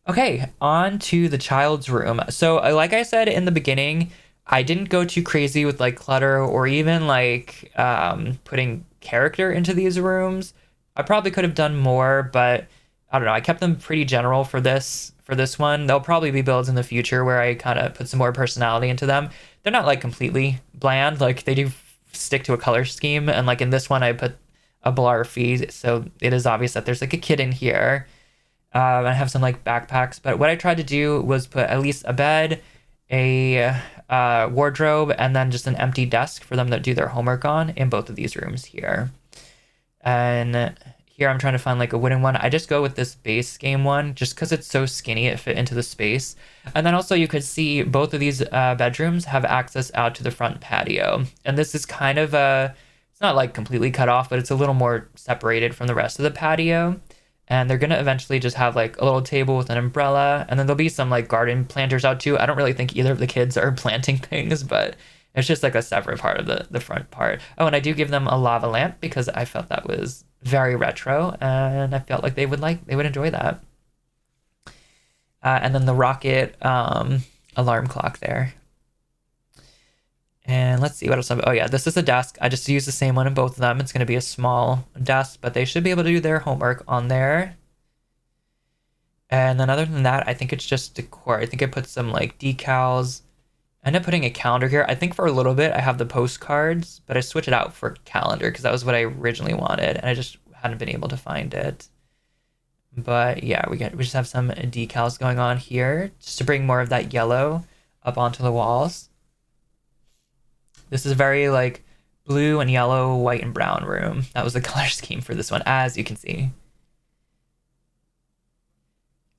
A: Okay, on to the child's room. So like I said in the beginning, I didn't go too crazy with like clutter or even like putting character into these rooms. I probably could have done more, but I don't know. I kept them pretty general for this one. There'll probably be builds in the future where I kind of put some more personality into them. They're not like completely bland. Like they do stick to a color scheme. And like in this one, I put a Blarfy. So it is obvious that there's like a kid in here. I have some like backpacks, but what I tried to do was put at least a bed, a wardrobe, and then just an empty desk for them to do their homework on in both of these rooms here. And here I'm trying to find like a wooden one. I just go with this base game one just because it's so skinny, it fit into the space. And then also you could see both of these bedrooms have access out to the front patio. And this is kind of it's not like completely cut off, but it's a little more separated from the rest of the patio. And they're going to eventually just have like a little table with an umbrella. And then there'll be some like garden planters out too. I don't really think either of the kids are planting things, but it's just like a separate part of the front part. Oh, and I do give them a lava lamp because I felt that was very retro and I felt like they would enjoy that. And then the rocket alarm clock there. And let's see what else. Oh yeah, this is a desk. I just use the same one in both of them. It's going to be a small desk, but they should be able to do their homework on there. And then other than that, I think it's just decor. I think I put some like decals. I ended up putting a calendar here. I think for a little bit I have the postcards, but I switched it out for calendar because that was what I originally wanted, and I just hadn't been able to find it. But yeah, we just have some decals going on here just to bring more of that yellow up onto the walls. This is very like blue and yellow, white and brown room. That was the color scheme for this one, as you can see.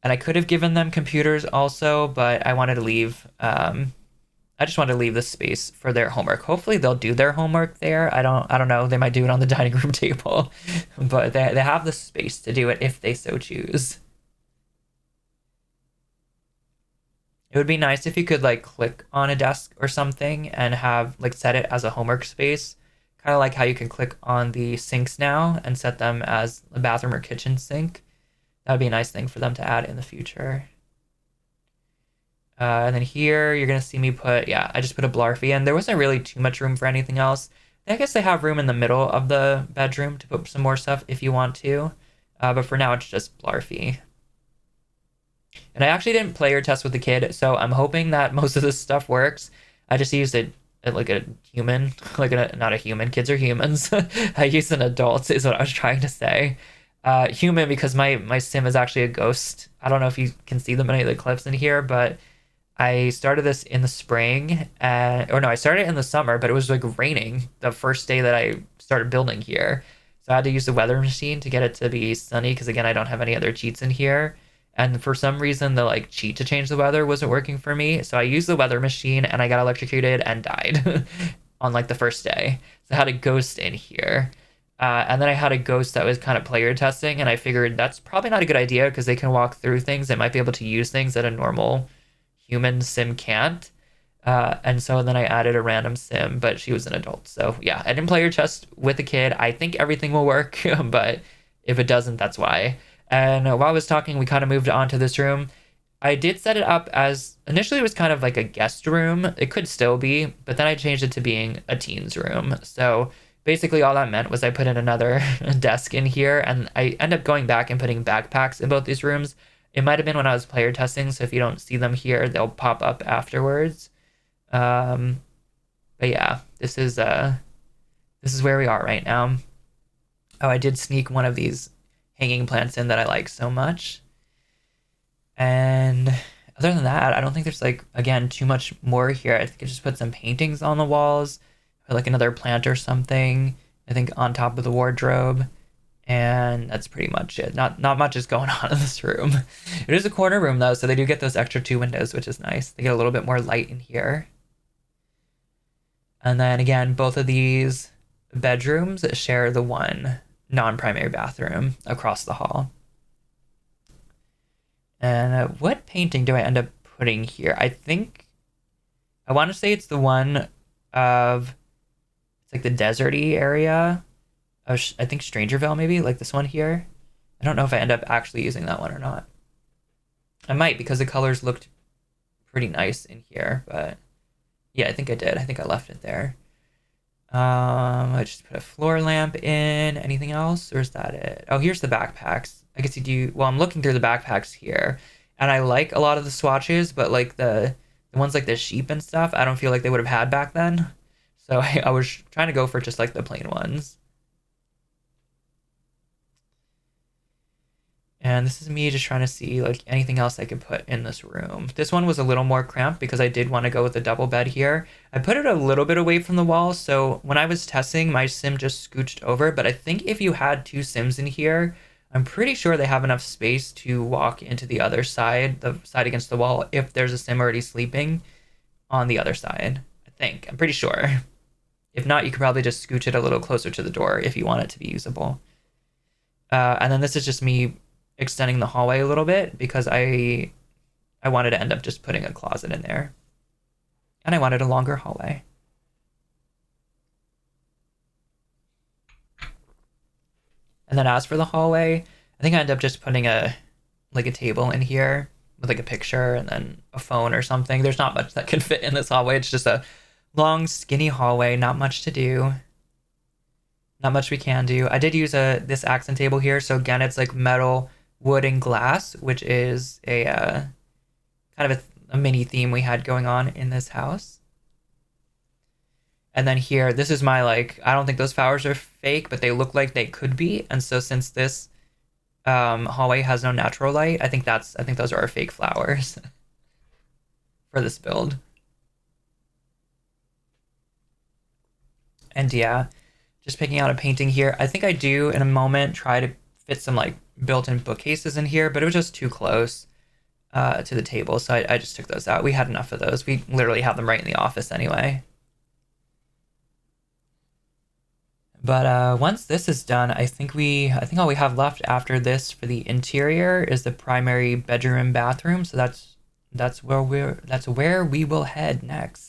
A: And I could have given them computers also, but I wanted to leave. I just wanted to leave the space for their homework. Hopefully they'll do their homework there. I don't know. They might do it on the dining room table, but they have the space to do it if they so choose. It would be nice if you could like click on a desk or something and have like set it as a homework space. Kind of like how you can click on the sinks now and set them as a bathroom or kitchen sink. That would be a nice thing for them to add in the future. And then here you're gonna see me put, yeah, I just put a Blarfy in. There wasn't really too much room for anything else. I guess they have room in the middle of the bedroom to put some more stuff if you want to. But for now, it's just Blarfy. And I actually didn't player test with the kid, so I'm hoping that most of this stuff works. I just used it like a human, not a human. Kids are humans. I used an adult is what I was trying to say. Human because my sim is actually a ghost. I don't know if you can see them in any of the clips in here, but I started this in the spring, or no, I started it in the summer, but it was like raining the first day that I started building here. So I had to use the weather machine to get it to be sunny because again, I don't have any other cheats in here. And for some reason, the like cheat to change the weather wasn't working for me. So I used the weather machine and I got electrocuted and died on like the first day. So I had a ghost in here. And then I had a ghost that was kind of player testing, and I figured that's probably not a good idea because they can walk through things. They might be able to use things that a normal human sim can't. And so then I added a random sim, but she was an adult. So yeah, I didn't player test with a kid. I think everything will work, but if it doesn't, that's why. And while I was talking, we kind of moved on to this room. I did set it up as initially it was kind of like a guest room. It could still be, but then I changed it to being a teens room. So basically all that meant was I put in another desk in here, and I end up going back and putting backpacks in both these rooms. It might have been when I was player testing, so if you don't see them here, they'll pop up afterwards. But yeah, this is where we are right now. Oh, I did sneak one of these hanging plants in that I like so much. And other than that, I don't think there's like, again, too much more here. I think I just put some paintings on the walls, or like another plant or something, I think on top of the wardrobe. And that's pretty much it. Not much is going on in this room. It is a corner room though, so they do get those extra 2 windows, which is nice. They get a little bit more light in here. And then again, both of these bedrooms share the one non-primary bathroom across the hall. And what painting do I end up putting here? I think I want to say it's the one of, it's like the deserty area. I think Strangerville, maybe, like this one here. I don't know if I end up actually using that one or not. I might, because the colors looked pretty nice in here, but yeah, I think I did. I think I left it there. I just put a floor lamp in. Anything else, or is that it? Oh, here's the backpacks. I guess you do. Well, I'm looking through the backpacks here, and I like a lot of the swatches, but like the ones like the sheep and stuff, I don't feel like they would have had back then. So I was trying to go for just like the plain ones. And this is me just trying to see like anything else I could put in this room. This one was a little more cramped because I did want to go with a double bed here. I put it a little bit away from the wall, so when I was testing, my sim just scooched over. But I think if you had 2 sims in here, I'm pretty sure they have enough space to walk into the other side, the side against the wall, if there's a sim already sleeping on the other side. I think. I'm pretty sure. If not, you could probably just scooch it a little closer to the door if you want it to be usable. And then this is just me extending the hallway a little bit because I wanted to end up just putting a closet in there. And I wanted a longer hallway. And then as for the hallway, I think I ended up just putting a table in here with like a picture and then a phone or something. There's not much that can fit in this hallway. It's just a long, skinny hallway, not much to do. Not much we can do. I did use this accent table here, so again, it's like metal, wood, and glass, which is a kind of a mini theme we had going on in this house. And then here, this is my like, I don't think those flowers are fake, but they look like they could be. And so since this hallway has no natural light, I think those are our fake flowers for this build. And yeah, just picking out a painting here. I think I do in a moment try to fit some like built-in bookcases in here, but it was just too close. to the table, so I just took those out. We had enough of those. We literally have them right in the office anyway. But once this is done, I think all we have left after this for the interior is the primary bedroom and bathroom. So that's where we will head next.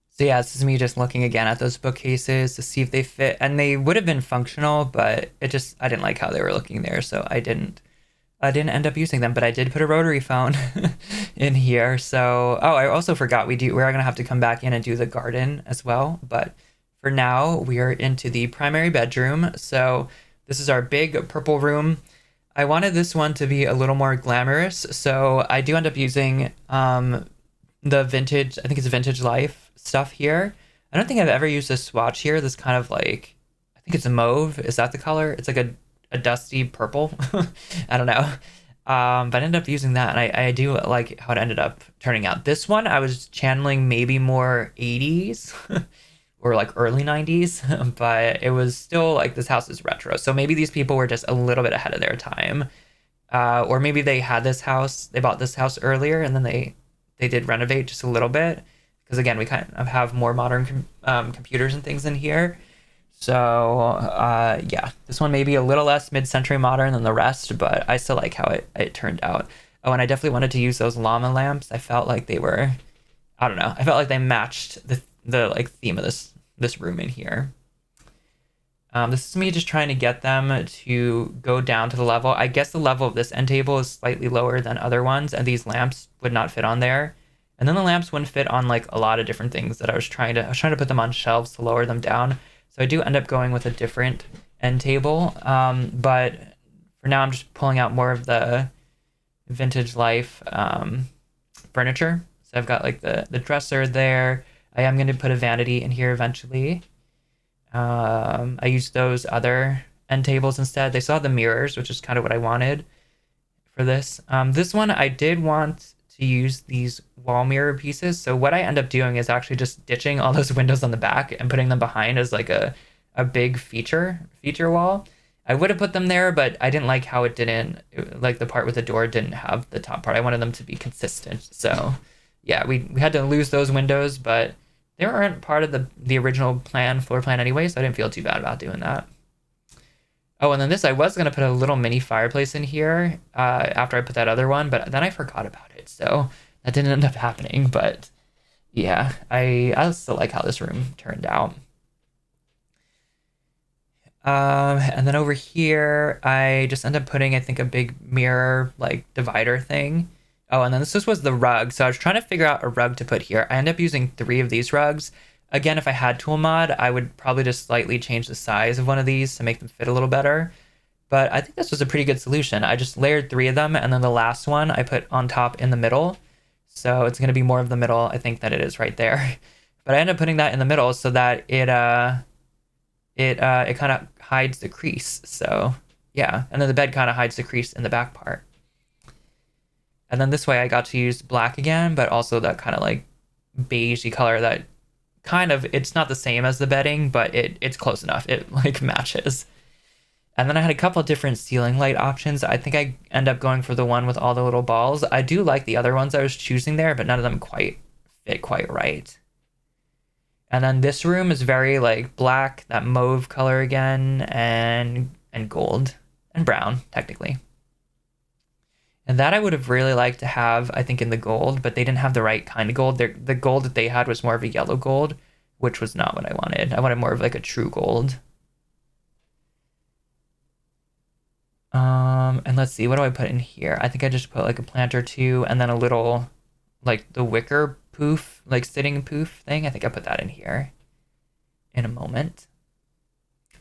A: So yeah, this is me just looking again at those bookcases to see if they fit, and they would have been functional, but I didn't like how they were looking there, so I didn't end up using them, but I did put a rotary phone in here. So, oh, I also forgot we are gonna have to come back in and do the garden as well. But for now, we are into the primary bedroom. So this is our big purple room. I wanted this one to be a little more glamorous, so I do end up using the vintage. I think it's Vintage Life stuff here. I don't think I've ever used this swatch here. This kind of like, I think it's a mauve. Is that the color? It's like a dusty purple. I don't know. But I ended up using that, and I do like how it ended up turning out. This one, I was channeling maybe more 80s or like early 90s, but it was still like this house is retro. So maybe these people were just a little bit ahead of their time. Or maybe they bought this house earlier, and then they did renovate just a little bit. Because again, we kind of have more modern computers and things in here. So yeah, this one may be a little less mid-century modern than the rest, but I still like how it turned out. Oh, and I definitely wanted to use those llama lamps. I felt like they were, I don't know, I felt like they matched the like theme of this room in here. This is me just trying to get them to go down to the level. I guess the level of this end table is slightly lower than other ones, and these lamps would not fit on there. And then the lamps wouldn't fit on like a lot of different things that I was trying to put them on shelves to lower them down. So I do end up going with a different end table. But for now, I'm just pulling out more of the Vintage Life furniture. So I've got like the dresser there. I am going to put a vanity in here eventually. I used those other end tables instead. They still have the mirrors, which is kind of what I wanted for this. This one, I did want to use these wall mirror pieces. So what I end up doing is actually just ditching all those windows on the back and putting them behind as like a big feature wall. I would have put them there, but I didn't like how like the part with the door didn't have the top part. I wanted them to be consistent. So yeah, we had to lose those windows, but they weren't part of the original floor plan anyway, so I didn't feel too bad about doing that. Oh, and then this, I was going to put a little mini fireplace in here after I put that other one, but then I forgot about it, so that didn't end up happening. But yeah, I still like how this room turned out. And then over here, I just ended up putting, I think, a big mirror, like, divider thing. Oh, and then this was the rug. So I was trying to figure out a rug to put here. I ended up using 3 of these rugs. Again, if I had tool mod, I would probably just slightly change the size of one of these to make them fit a little better. But I think this was a pretty good solution. I just layered 3 of them, and then the last one I put on top in the middle. So it's going to be more of the middle, I think, that it is right there. But I ended up putting that in the middle so that it kind of hides the crease. So yeah, and then the bed kind of hides the crease in the back part. And then this way I got to use black again, but also that kind of like beigey color that kind of, it's not the same as the bedding, but it's close enough. It like matches. And then I had a couple different ceiling light options. I think I end up going for the one with all the little balls. I do like the other ones I was choosing there, but none of them quite fit quite right. And then this room is very like black, that mauve color again, and gold and brown technically. And that I would have really liked to have, I think, in the gold, but they didn't have the right kind of gold. The gold that they had was more of a yellow gold, which was not what I wanted. I wanted more of like a true gold. And let's see, what do I put in here? I think I just put like a plant or two, and then a little, like the wicker poof, like sitting poof thing. I think I put that in here in a moment.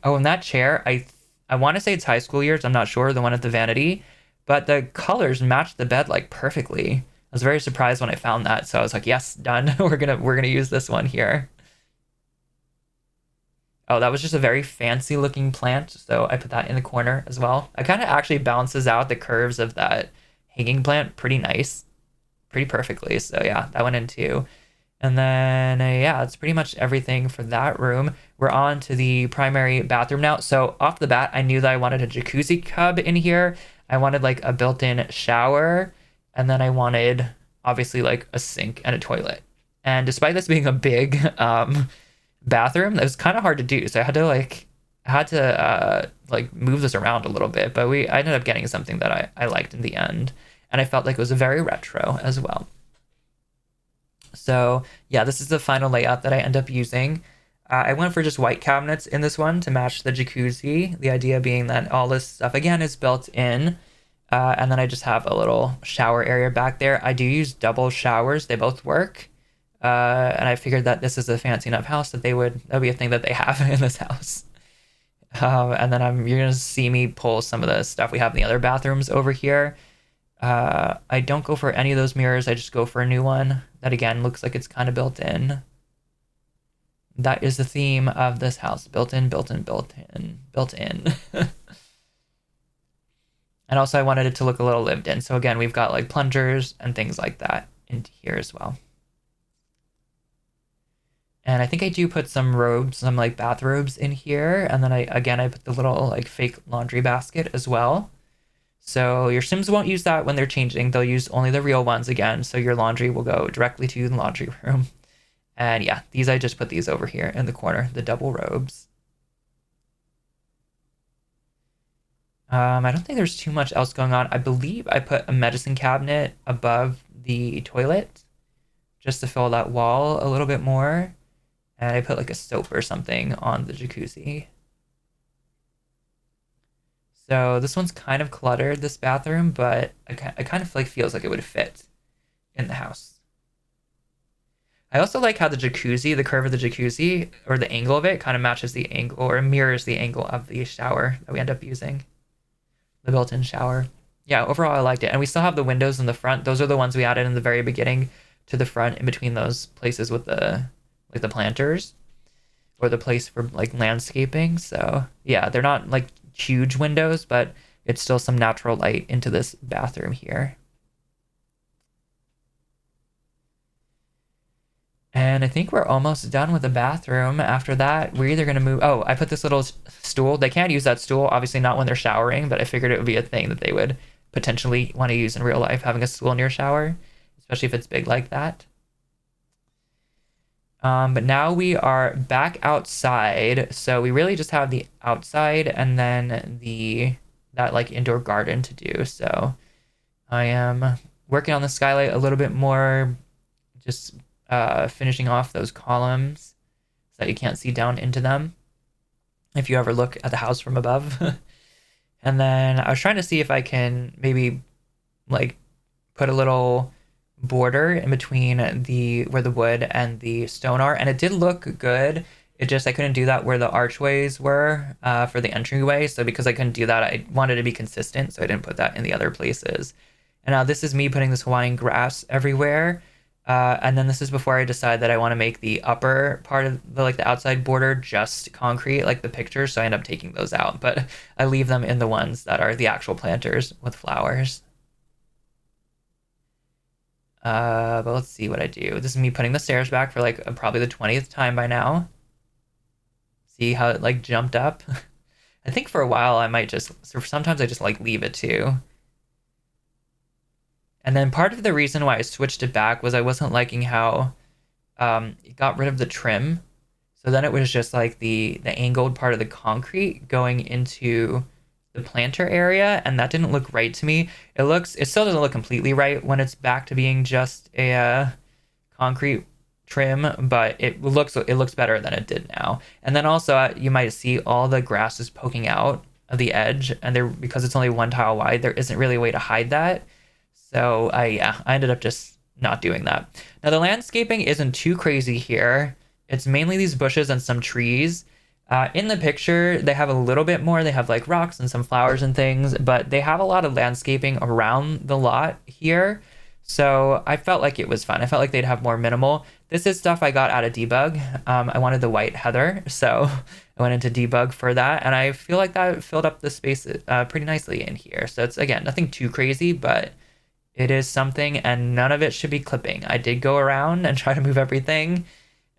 A: Oh, and that chair, I want to say it's high school years. I'm not sure, the one at the vanity. But the colors match the bed like perfectly. I was very surprised when I found that. So I was like, yes, done. we're gonna use this one here. Oh, that was just a very fancy looking plant. So I put that in the corner as well. It kind of actually balances out the curves of that hanging plant pretty nice, pretty perfectly. So yeah, that went in too. And then, yeah, it's pretty much everything for that room. We're on to the primary bathroom now. So off the bat, I knew that I wanted a jacuzzi tub in here. I wanted like a built-in shower, and then I wanted obviously like a sink and a toilet. And despite this being a big bathroom, it was kind of hard to do. So I had to like move this around a little bit, but I ended up getting something that I liked in the end. And I felt like it was very retro as well. So yeah, this is the final layout that I end up using. I went for just white cabinets in this one to match the jacuzzi. The idea being that all this stuff again is built in. And then I just have a little shower area back there. I do use double showers. They both work. And I figured that this is a fancy enough house that that'd be a thing that they have in this house. And then you're gonna see me pull some of the stuff we have in the other bathrooms over here. I don't go for any of those mirrors. I just go for a new one that again looks like it's kind of built in. That is the theme of this house. Built in, built in, built in, built in. And also I wanted it to look a little lived in. So again, we've got like plungers and things like that in here as well. And I think I do put some robes, some like bathrobes in here. And then I put the little like fake laundry basket as well. So your Sims won't use that when they're changing. They'll use only the real ones again. So your laundry will go directly to the laundry room. And yeah, I just put these over here in the corner, the double robes. I don't think there's too much else going on. I believe I put a medicine cabinet above the toilet just to fill that wall a little bit more. And I put like a soap or something on the jacuzzi. So this one's kind of cluttered, this bathroom, but I kind of like feels like it would fit in the house. I also like how the jacuzzi, the curve of the jacuzzi, or the angle of it, kind of matches the angle or mirrors the angle of the shower that we end up using. The built-in shower. Yeah, overall I liked it. And we still have the windows in the front. Those are the ones we added in the very beginning to the front in between those places with the planters or the place for like landscaping. So yeah, they're not like huge windows, but it's still some natural light into this bathroom here. And I think we're almost done with the bathroom. After that, we're either going to move. Oh, I put this little stool. They can't use that stool, obviously not when they're showering, but I figured it would be a thing that they would potentially want to use in real life, having a stool in your shower, especially if it's big like that. But now we are back outside. So we really just have the outside and then that like indoor garden to do. So I am working on the skylight a little bit more, just finishing off those columns so that you can't see down into them if you ever look at the house from above. And then I was trying to see if I can maybe like put a little border in between where the wood and the stone are, and it did look good. It just I couldn't do that where the archways were for the entryway. So because I couldn't do that, I wanted to be consistent, so I didn't put that in the other places. And now this is me putting this Hawaiian grass everywhere. And then this is before I decide that I want to make the upper part of the outside border just concrete, like the pictures. So I end up taking those out, but I leave them in the ones that are the actual planters with flowers. But let's see what I do. This is me putting the stairs back for like probably the 20th time by now. See how it like jumped up? I think for a while I might sometimes I just like leave it too. And then part of the reason why I switched it back was I wasn't liking how it got rid of the trim. So then it was just like the angled part of the concrete going into the planter area, and that didn't look right to me. It still doesn't look completely right when it's back to being just a concrete trim, but it looks better than it did now. And then also you might see all the grass is poking out of the edge, and because it's only one tile wide, there isn't really a way to hide that. So I ended up just not doing that. Now the landscaping isn't too crazy here. It's mainly these bushes and some trees. In the picture, they have a little bit more. They have like rocks and some flowers and things, but they have a lot of landscaping around the lot here. So I felt like it was fun. I felt like they'd have more minimal. This is stuff I got out of debug. I wanted the white heather, so I went into debug for that, and I feel like that filled up the space pretty nicely in here. So it's, again, nothing too crazy, but It is something, and none of it should be clipping. I did go around and try to move everything.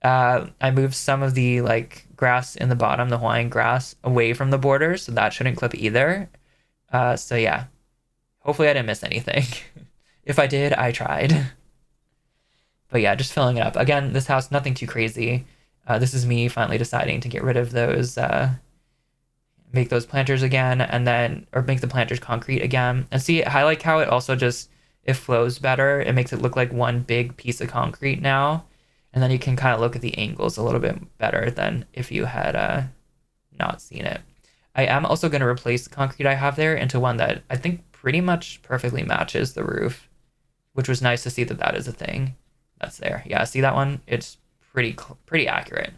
A: I moved some of the like grass in the bottom, the Hawaiian grass, away from the borders, so that shouldn't clip either. So yeah, hopefully I didn't miss anything. If I did, I tried. But yeah, just filling it up. Again, this house, nothing too crazy. This is me finally deciding to get rid of those, make those planters again, and then, or make the planters concrete again. And see, I like how it also just, it flows better. It makes it look like one big piece of concrete now. And then you can kind of look at the angles a little bit better than if you had not seen it. I am also going to replace the concrete I have there into one that I think pretty much perfectly matches the roof, which was nice to see that that is a thing that's there. Yeah, see that one? It's pretty accurate.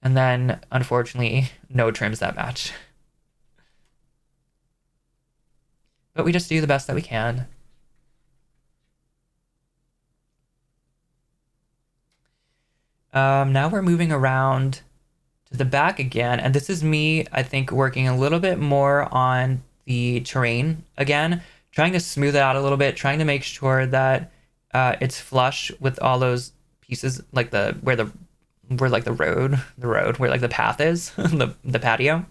A: And then, unfortunately, no trims that match. But we just do the best that we can. Now we're moving around to the back again, and this is me, I think, working a little bit more on the terrain again, trying to smooth it out a little bit, trying to make sure that it's flush with all those pieces, like where like the road where like the path is, the patio,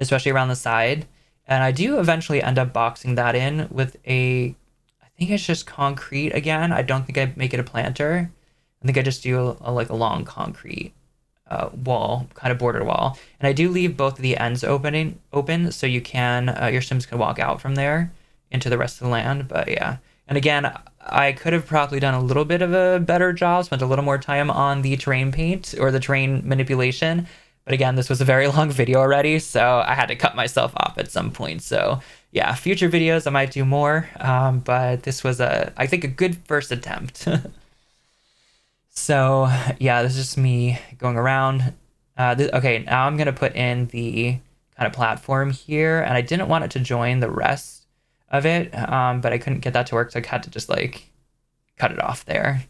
A: especially around the side. And I do eventually end up boxing that in with I think it's just concrete again. I don't think I make it a planter. I think I just do like a long concrete wall, kind of border wall. And I do leave both of the ends open so you can, your Sims can walk out from there into the rest of the land. But yeah. And again, I could have probably done a little bit of a better job, spent a little more time on the terrain paint or the terrain manipulation. But again, this was a very long video already, so I had to cut myself off at some point. So yeah, future videos I might do more, but this was I think a good first attempt. So yeah, this is just me going around. Okay, now I'm gonna put in the kind of platform here, and I didn't want it to join the rest of it, but I couldn't get that to work, so I had to just like cut it off there.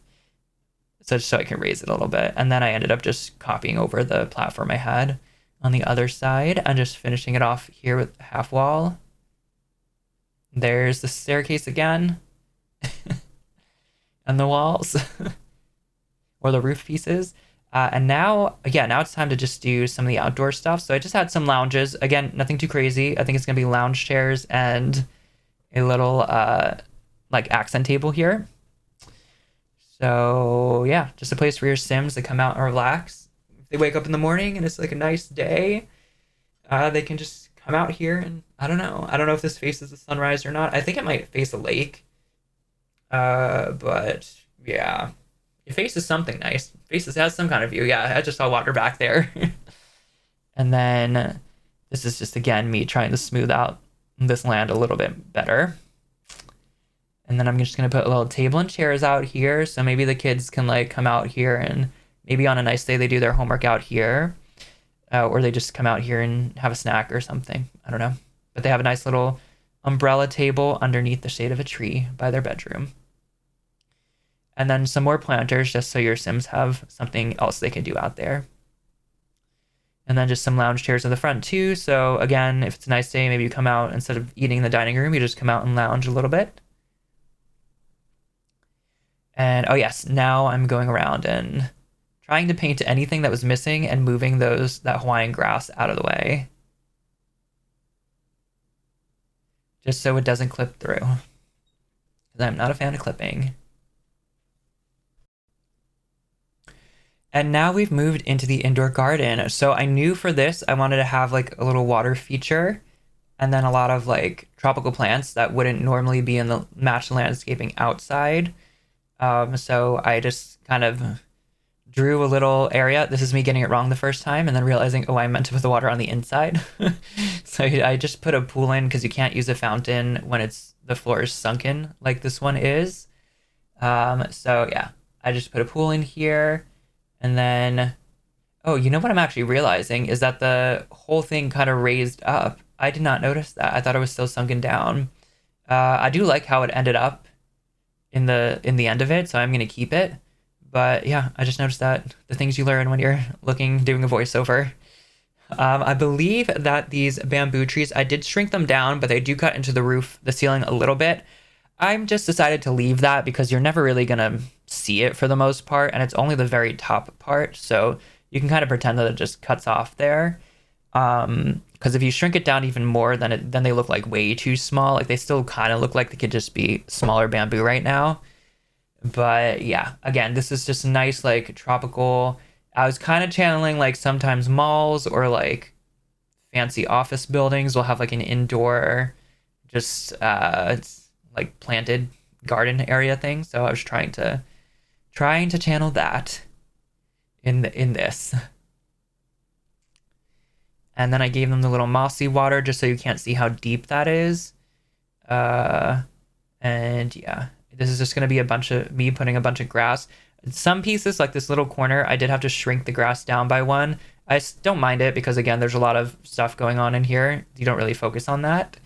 A: So just so I can raise it a little bit. And then I ended up just copying over the platform I had on the other side and just finishing it off here with half wall. There's the staircase again. And the walls. Or the roof pieces. And now, yeah, now it's time to just do some of the outdoor stuff. So I just had some lounges. Again, nothing too crazy. I think it's going to be lounge chairs and a little like accent table here. So yeah, just a place for your Sims to come out and relax. If they wake up in the morning and it's like a nice day, they can just come out here and I don't know if this faces the sunrise or not. I think it might face a lake. But yeah, it faces something nice. It has some kind of view. Yeah, I just saw water back there. And then this is just again me trying to smooth out this land a little bit better. And then I'm just going to put a little table and chairs out here. So maybe the kids can like come out here and maybe on a nice day they do their homework out here. Or they just come out here and have a snack or something. I don't know. But they have a nice little umbrella table underneath the shade of a tree by their bedroom. And then some more planters just so your Sims have something else they can do out there. And then just some lounge chairs in the front too. So again, if it's a nice day, maybe you come out instead of eating in the dining room, you just come out and lounge a little bit. And oh yes, now I'm going around and trying to paint anything that was missing and moving that Hawaiian grass out of the way. Just so it doesn't clip through. Because I'm not a fan of clipping. And now we've moved into the indoor garden. So I knew for this, I wanted to have like a little water feature and then a lot of like tropical plants that wouldn't normally be in the matched landscaping outside. So I just kind of drew a little area. This is me getting it wrong the first time and then realizing, oh, I meant to put the water on the inside. So I just put a pool in because you can't use a fountain when the floor is sunken like this one is. So yeah, I just put a pool in here. And then, oh, you know what I'm actually realizing is that the whole thing kind of raised up. I did not notice that. I thought it was still sunken down. I do like how it ended up in the end of it, so I'm gonna keep it. But yeah, I just noticed that the things you learn when you're doing a voiceover. I believe that these bamboo trees, I did shrink them down, but they do cut into the ceiling a little bit. I'm just decided to leave that because you're never really gonna see it for the most part, and it's only the very top part, so you can kind of pretend that it just cuts off there. Because if you shrink it down even more, then they look like way too small. Like they still kind of look like they could just be smaller bamboo right now. But yeah, again, this is just nice, like tropical. I was kind of channeling like sometimes malls or like fancy office buildings will have like an indoor, just it's like planted garden area thing. So I was trying to channel that in this. And then I gave them the little mossy water just so you can't see how deep that is. Uh, and yeah, this is just going to be a bunch of me putting a bunch of grass. Some pieces, like this little corner, I did have to shrink the grass down by one. Don't mind it because, again, there's a lot of stuff going on in here. You don't really focus on that.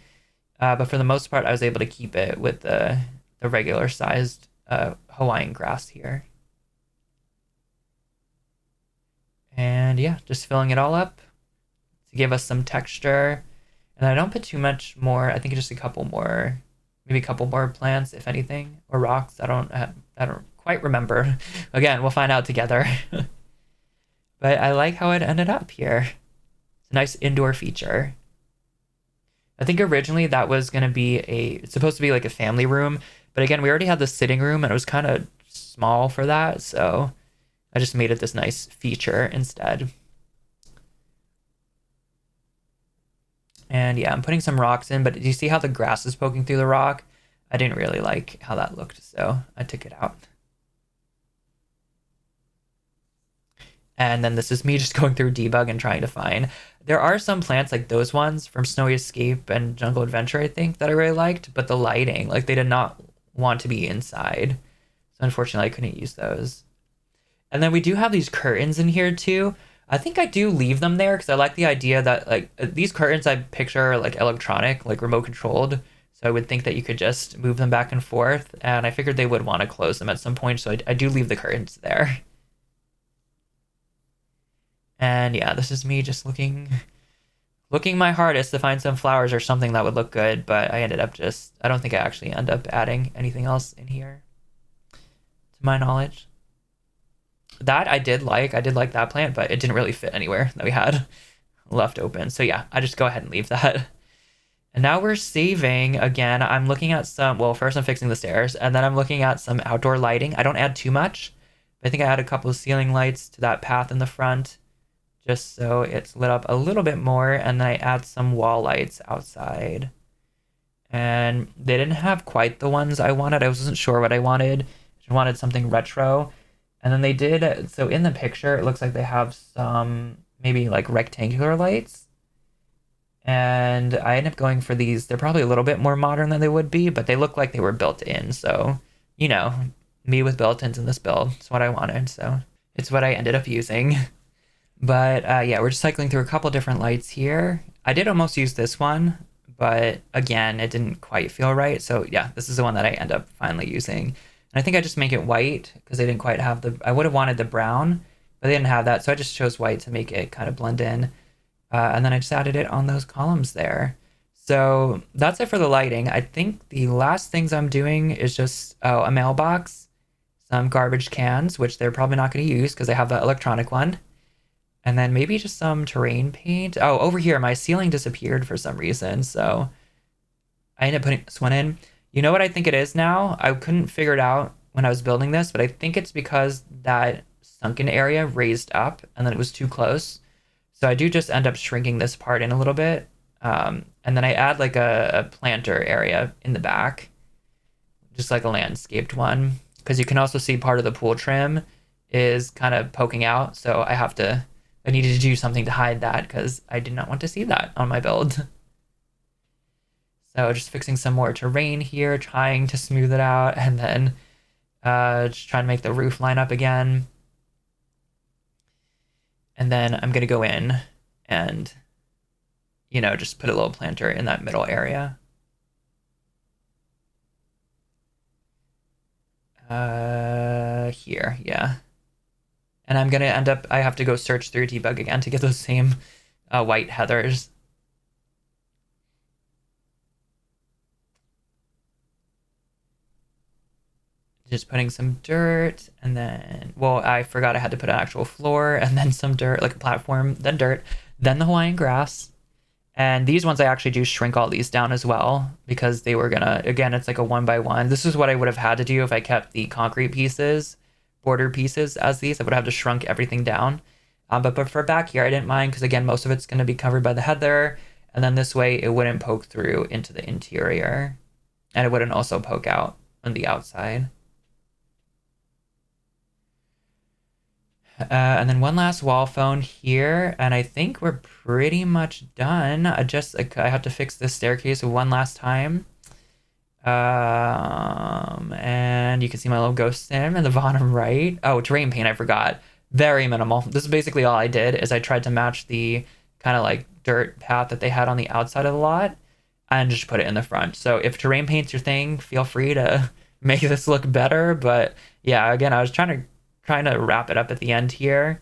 A: But for the most part, I was able to keep it with the regular sized Hawaiian grass here. And yeah, just filling it all up to give us some texture. And I don't put too much more. I think just a couple more, maybe a couple more plants, if anything, or rocks. I don't quite remember. Again, we'll find out together. But I like how it ended up here. It's a nice indoor feature. I think originally that was going to be it's supposed to be like a family room. But again, we already had the sitting room and it was kind of small for that. So I just made it this nice feature instead. And yeah, I'm putting some rocks in, but do you see how the grass is poking through the rock? I didn't really like how that looked, so I took it out. And then this is me just going through debug and trying to find. There are some plants like those ones from Snowy Escape and Jungle Adventure, I think, that I really liked, but the lighting, like they did not want to be inside. So unfortunately, I couldn't use those. And then we do have these curtains in here too. I think I do leave them there because I like the idea that like these curtains I picture are like electronic, like remote controlled. So I would think that you could just move them back and forth. And I figured they would want to close them at some point. So I do leave the curtains there. And yeah, this is me just looking my hardest to find some flowers or something that would look good. But I ended up I don't think I actually end up adding anything else in here to my knowledge. That I did like that plant, but it didn't really fit anywhere that we had left open. So yeah, I just go ahead and leave that. And now we're saving again. I'm looking at well, first I'm fixing the stairs and then I'm looking at some outdoor lighting. I don't add too much. I think I add a couple of ceiling lights to that path in the front just so it's lit up a little bit more. And then I add some wall lights outside. And they didn't have quite the ones I wanted. I wasn't sure what I wanted. I wanted something retro. And then they did, so in the picture, it looks like they have some maybe like rectangular lights. And I ended up going for these. They're probably a little bit more modern than they would be, but they look like they were built in. So, me with built-ins in this build. It's what I wanted. So it's what I ended up using. But yeah, we're just cycling through a couple different lights here. I did almost use this one, but again, it didn't quite feel right. So yeah, this is the one that I end up finally using. And I think I just make it white because they didn't quite have I would have wanted the brown, but they didn't have that. So I just chose white to make it kind of blend in. And then I just added it on those columns there. So that's it for the lighting. I think the last things I'm doing is just a mailbox, some garbage cans, which they're probably not going to use because they have the electronic one. And then maybe just some terrain paint. Oh, over here, my ceiling disappeared for some reason. So I ended up putting this one in. You know what I think it is now? I couldn't figure it out when I was building this, but I think it's because that sunken area raised up and then it was too close. So I do just end up shrinking this part in a little bit. And then I add like a planter area in the back, just like a landscaped one. Because you can also see part of the pool trim is kind of poking out. So I needed to do something to hide that because I did not want to see that on my build. So just fixing some more terrain here, trying to smooth it out, and then just trying to make the roof line up again. And then I'm going to go in and, just put a little planter in that middle area. Here, yeah. And I'm going to I have to go search through debug again to get those same white heathers. just putting some dirt, and then, well, I forgot I had to put an actual floor, and then some dirt, like a platform, then dirt, then the Hawaiian grass. And these ones I actually do shrink all these down as well, because they were gonna, again, it's like a 1 by 1. This is what I would have had to do if I kept the concrete pieces, border pieces as these. I would have to shrunk everything down. But for back here, I didn't mind, because again, most of it's going to be covered by the heather, and then this way it wouldn't poke through into the interior, and it wouldn't also poke out on the outside. And then one last wall phone here, and I think we're pretty much done. I have to fix this staircase one last time. And you can see my little ghost sim in the bottom right. Oh, terrain paint, I forgot. Very minimal. This is basically all I did, is I tried to match the kind of like dirt path that they had on the outside of the lot and just put it in the front. So if terrain paint's your thing, feel free to make this look better. But yeah, again, I was trying to wrap it up at the end here.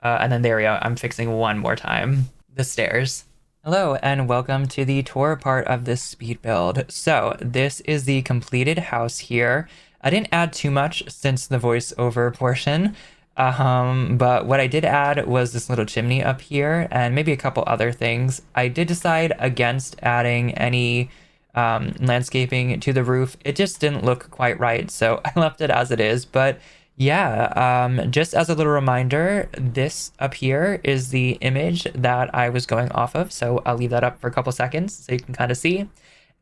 A: And then there we go. I'm fixing one more time the stairs. Hello and welcome to the tour part of this speed build. So this is the completed house here. I didn't add too much since the voiceover portion, but what I did add was this little chimney up here and maybe a couple other things. I did decide against adding any landscaping to the roof. It just didn't look quite right, so I left it as it is. But yeah, just as a little reminder, this up here is the image that I was going off of, so I'll leave that up for a couple seconds so you can kind of see.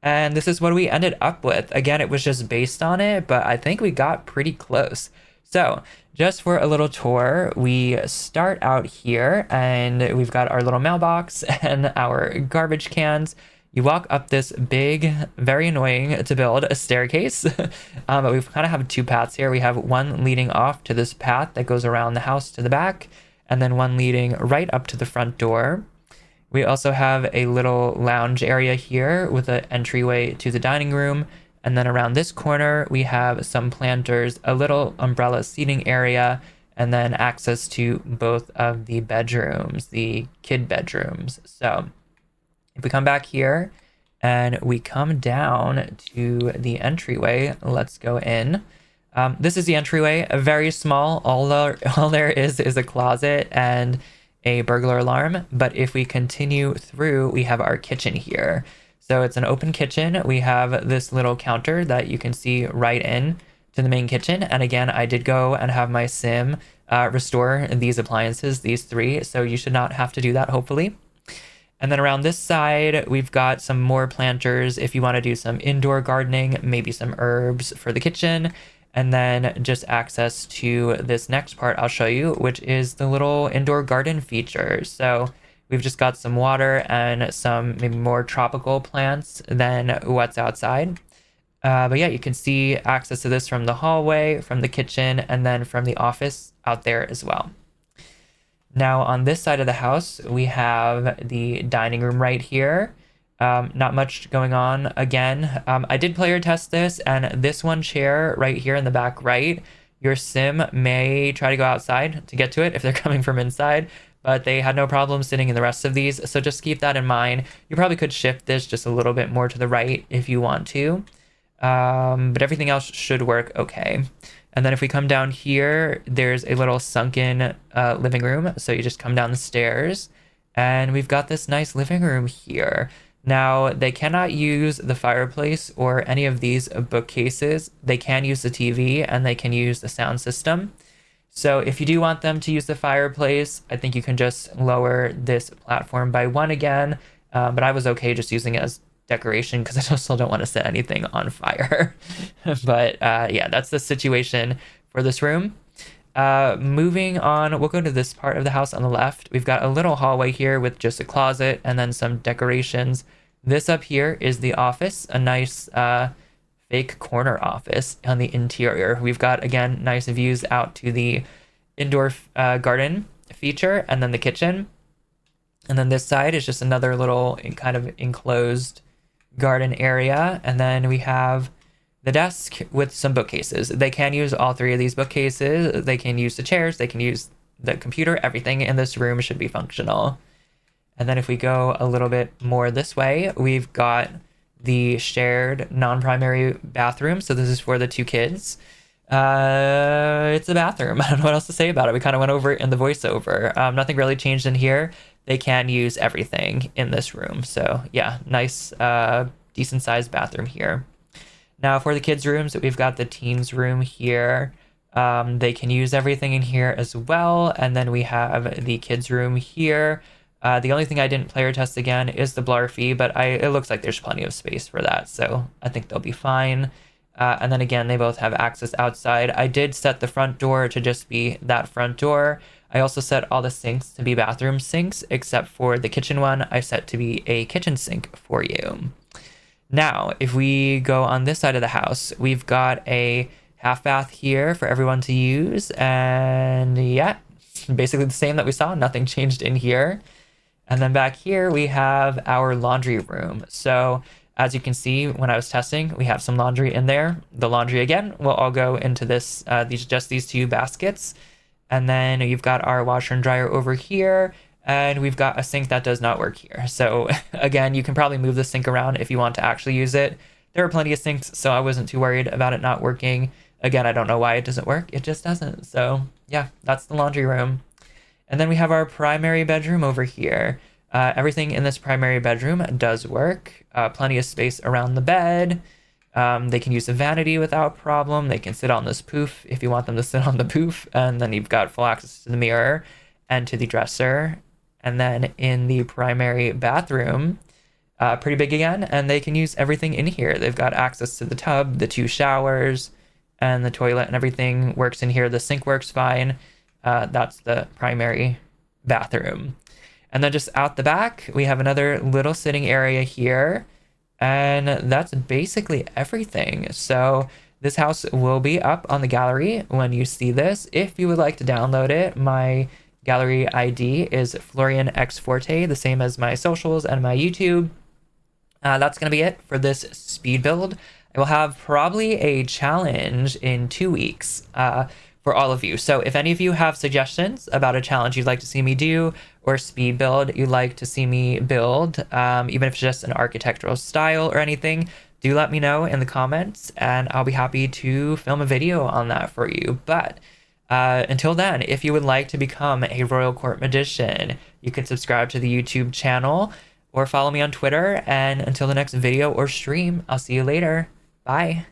A: And this is what we ended up with. Again, it was just based on it, but I think we got pretty close. So just for a little tour, we start out here and we've got our little mailbox and our garbage cans. You walk up this big, very annoying to build a staircase, but we kind of have two paths here. We have one leading off to this path that goes around the house to the back, and then one leading right up to the front door. We also have a little lounge area here with an entryway to the dining room, and then around this corner we have some planters, a little umbrella seating area, and then access to both of the bedrooms, the kid bedrooms. So if we come back here and we come down to the entryway, let's go in. This is the entryway, very small. All there is a closet and a burglar alarm. But if we continue through, we have our kitchen here. So it's an open kitchen. We have this little counter that you can see right in to the main kitchen. And again, I did go and have my sim restore these appliances, these three. So you should not have to do that, hopefully. And then around this side, we've got some more planters if you want to do some indoor gardening, maybe some herbs for the kitchen, and then just access to this next part I'll show you, which is the little indoor garden feature. So we've just got some water and some maybe more tropical plants than what's outside. But yeah, you can see access to this from the hallway, from the kitchen, and then from the office out there as well. Now on this side of the house, we have the dining room right here. Not much going on again. I did player test this, and this one chair right here in the back right, your sim may try to go outside to get to it if they're coming from inside, but they had no problem sitting in the rest of these. So just keep that in mind. You probably could shift this just a little bit more to the right if you want to. But everything else should work okay. And then if we come down here, there's a little sunken living room. So you just come down the stairs and we've got this nice living room here. Now, they cannot use the fireplace or any of these bookcases. They can use the TV and they can use the sound system. So if you do want them to use the fireplace, I think you can just lower this platform by one again. But I was okay just using it as decoration because I still don't want to set anything on fire. But yeah, that's the situation for this room. Moving on, we'll go to this part of the house on the left. We've got a little hallway here with just a closet and then some decorations. This up here is the office, a nice fake corner office on the interior. We've got, again, nice views out to the indoor garden feature and then the kitchen. And then this side is just another little kind of enclosed garden area. And then we have the desk with some bookcases. They can use all three of these bookcases. They can use the chairs. They can use the computer. Everything in this room should be functional. And then if we go a little bit more this way, we've got the shared non-primary bathroom. So this is for the two kids. It's a bathroom. I don't know what else to say about it. We kind of went over it in the voiceover. Nothing really changed in here. They can use everything in this room. So yeah, nice, decent sized bathroom here. Now for the kids' rooms, we've got the teens' room here. They can use everything in here as well. And then we have the kids' room here. The only thing I didn't player test again is the Blarfy, but it looks like there's plenty of space for that, so I think they'll be fine. And then again, they both have access outside. I did set the front door to just be that front door. I also set all the sinks to be bathroom sinks, except for the kitchen one, I set to be a kitchen sink for you. Now, if we go on this side of the house, we've got a half bath here for everyone to use. And yeah, basically the same that we saw. Nothing changed in here. And then back here, we have our laundry room. So as you can see, when I was testing, we have some laundry in there. The laundry, again, will all go into this, these two baskets. And then you've got our washer and dryer over here. And we've got a sink that does not work here. So again, you can probably move the sink around if you want to actually use it. There are plenty of sinks, so I wasn't too worried about it not working. Again, I don't know why it doesn't work. It just doesn't. So yeah, that's the laundry room. And then we have our primary bedroom over here. Everything in this primary bedroom does work. Plenty of space around the bed. They can use the vanity without problem. They can sit on this poof if you want them to sit on the poof. And then you've got full access to the mirror and to the dresser. And then in the primary bathroom, pretty big again, and they can use everything in here. They've got access to the tub, the two showers, and the toilet, and everything works in here. The sink works fine. That's the primary bathroom. And then just out the back, we have another little sitting area here. And that's basically everything. So this house will be up on the gallery when you see this. If you would like to download it, my gallery ID is florianxforte, the same as my socials and my YouTube. That's going to be it for this speed build. I will have probably a challenge in 2 weeks for all of you. So if any of you have suggestions about a challenge you'd like to see me do or speed build you'd like to see me build, even if it's just an architectural style or anything, do let me know in the comments and I'll be happy to film a video on that for you. But until then, if you would like to become a Royal Court Magician, you can subscribe to the YouTube channel or follow me on Twitter. And until the next video or stream, I'll see you later. Bye.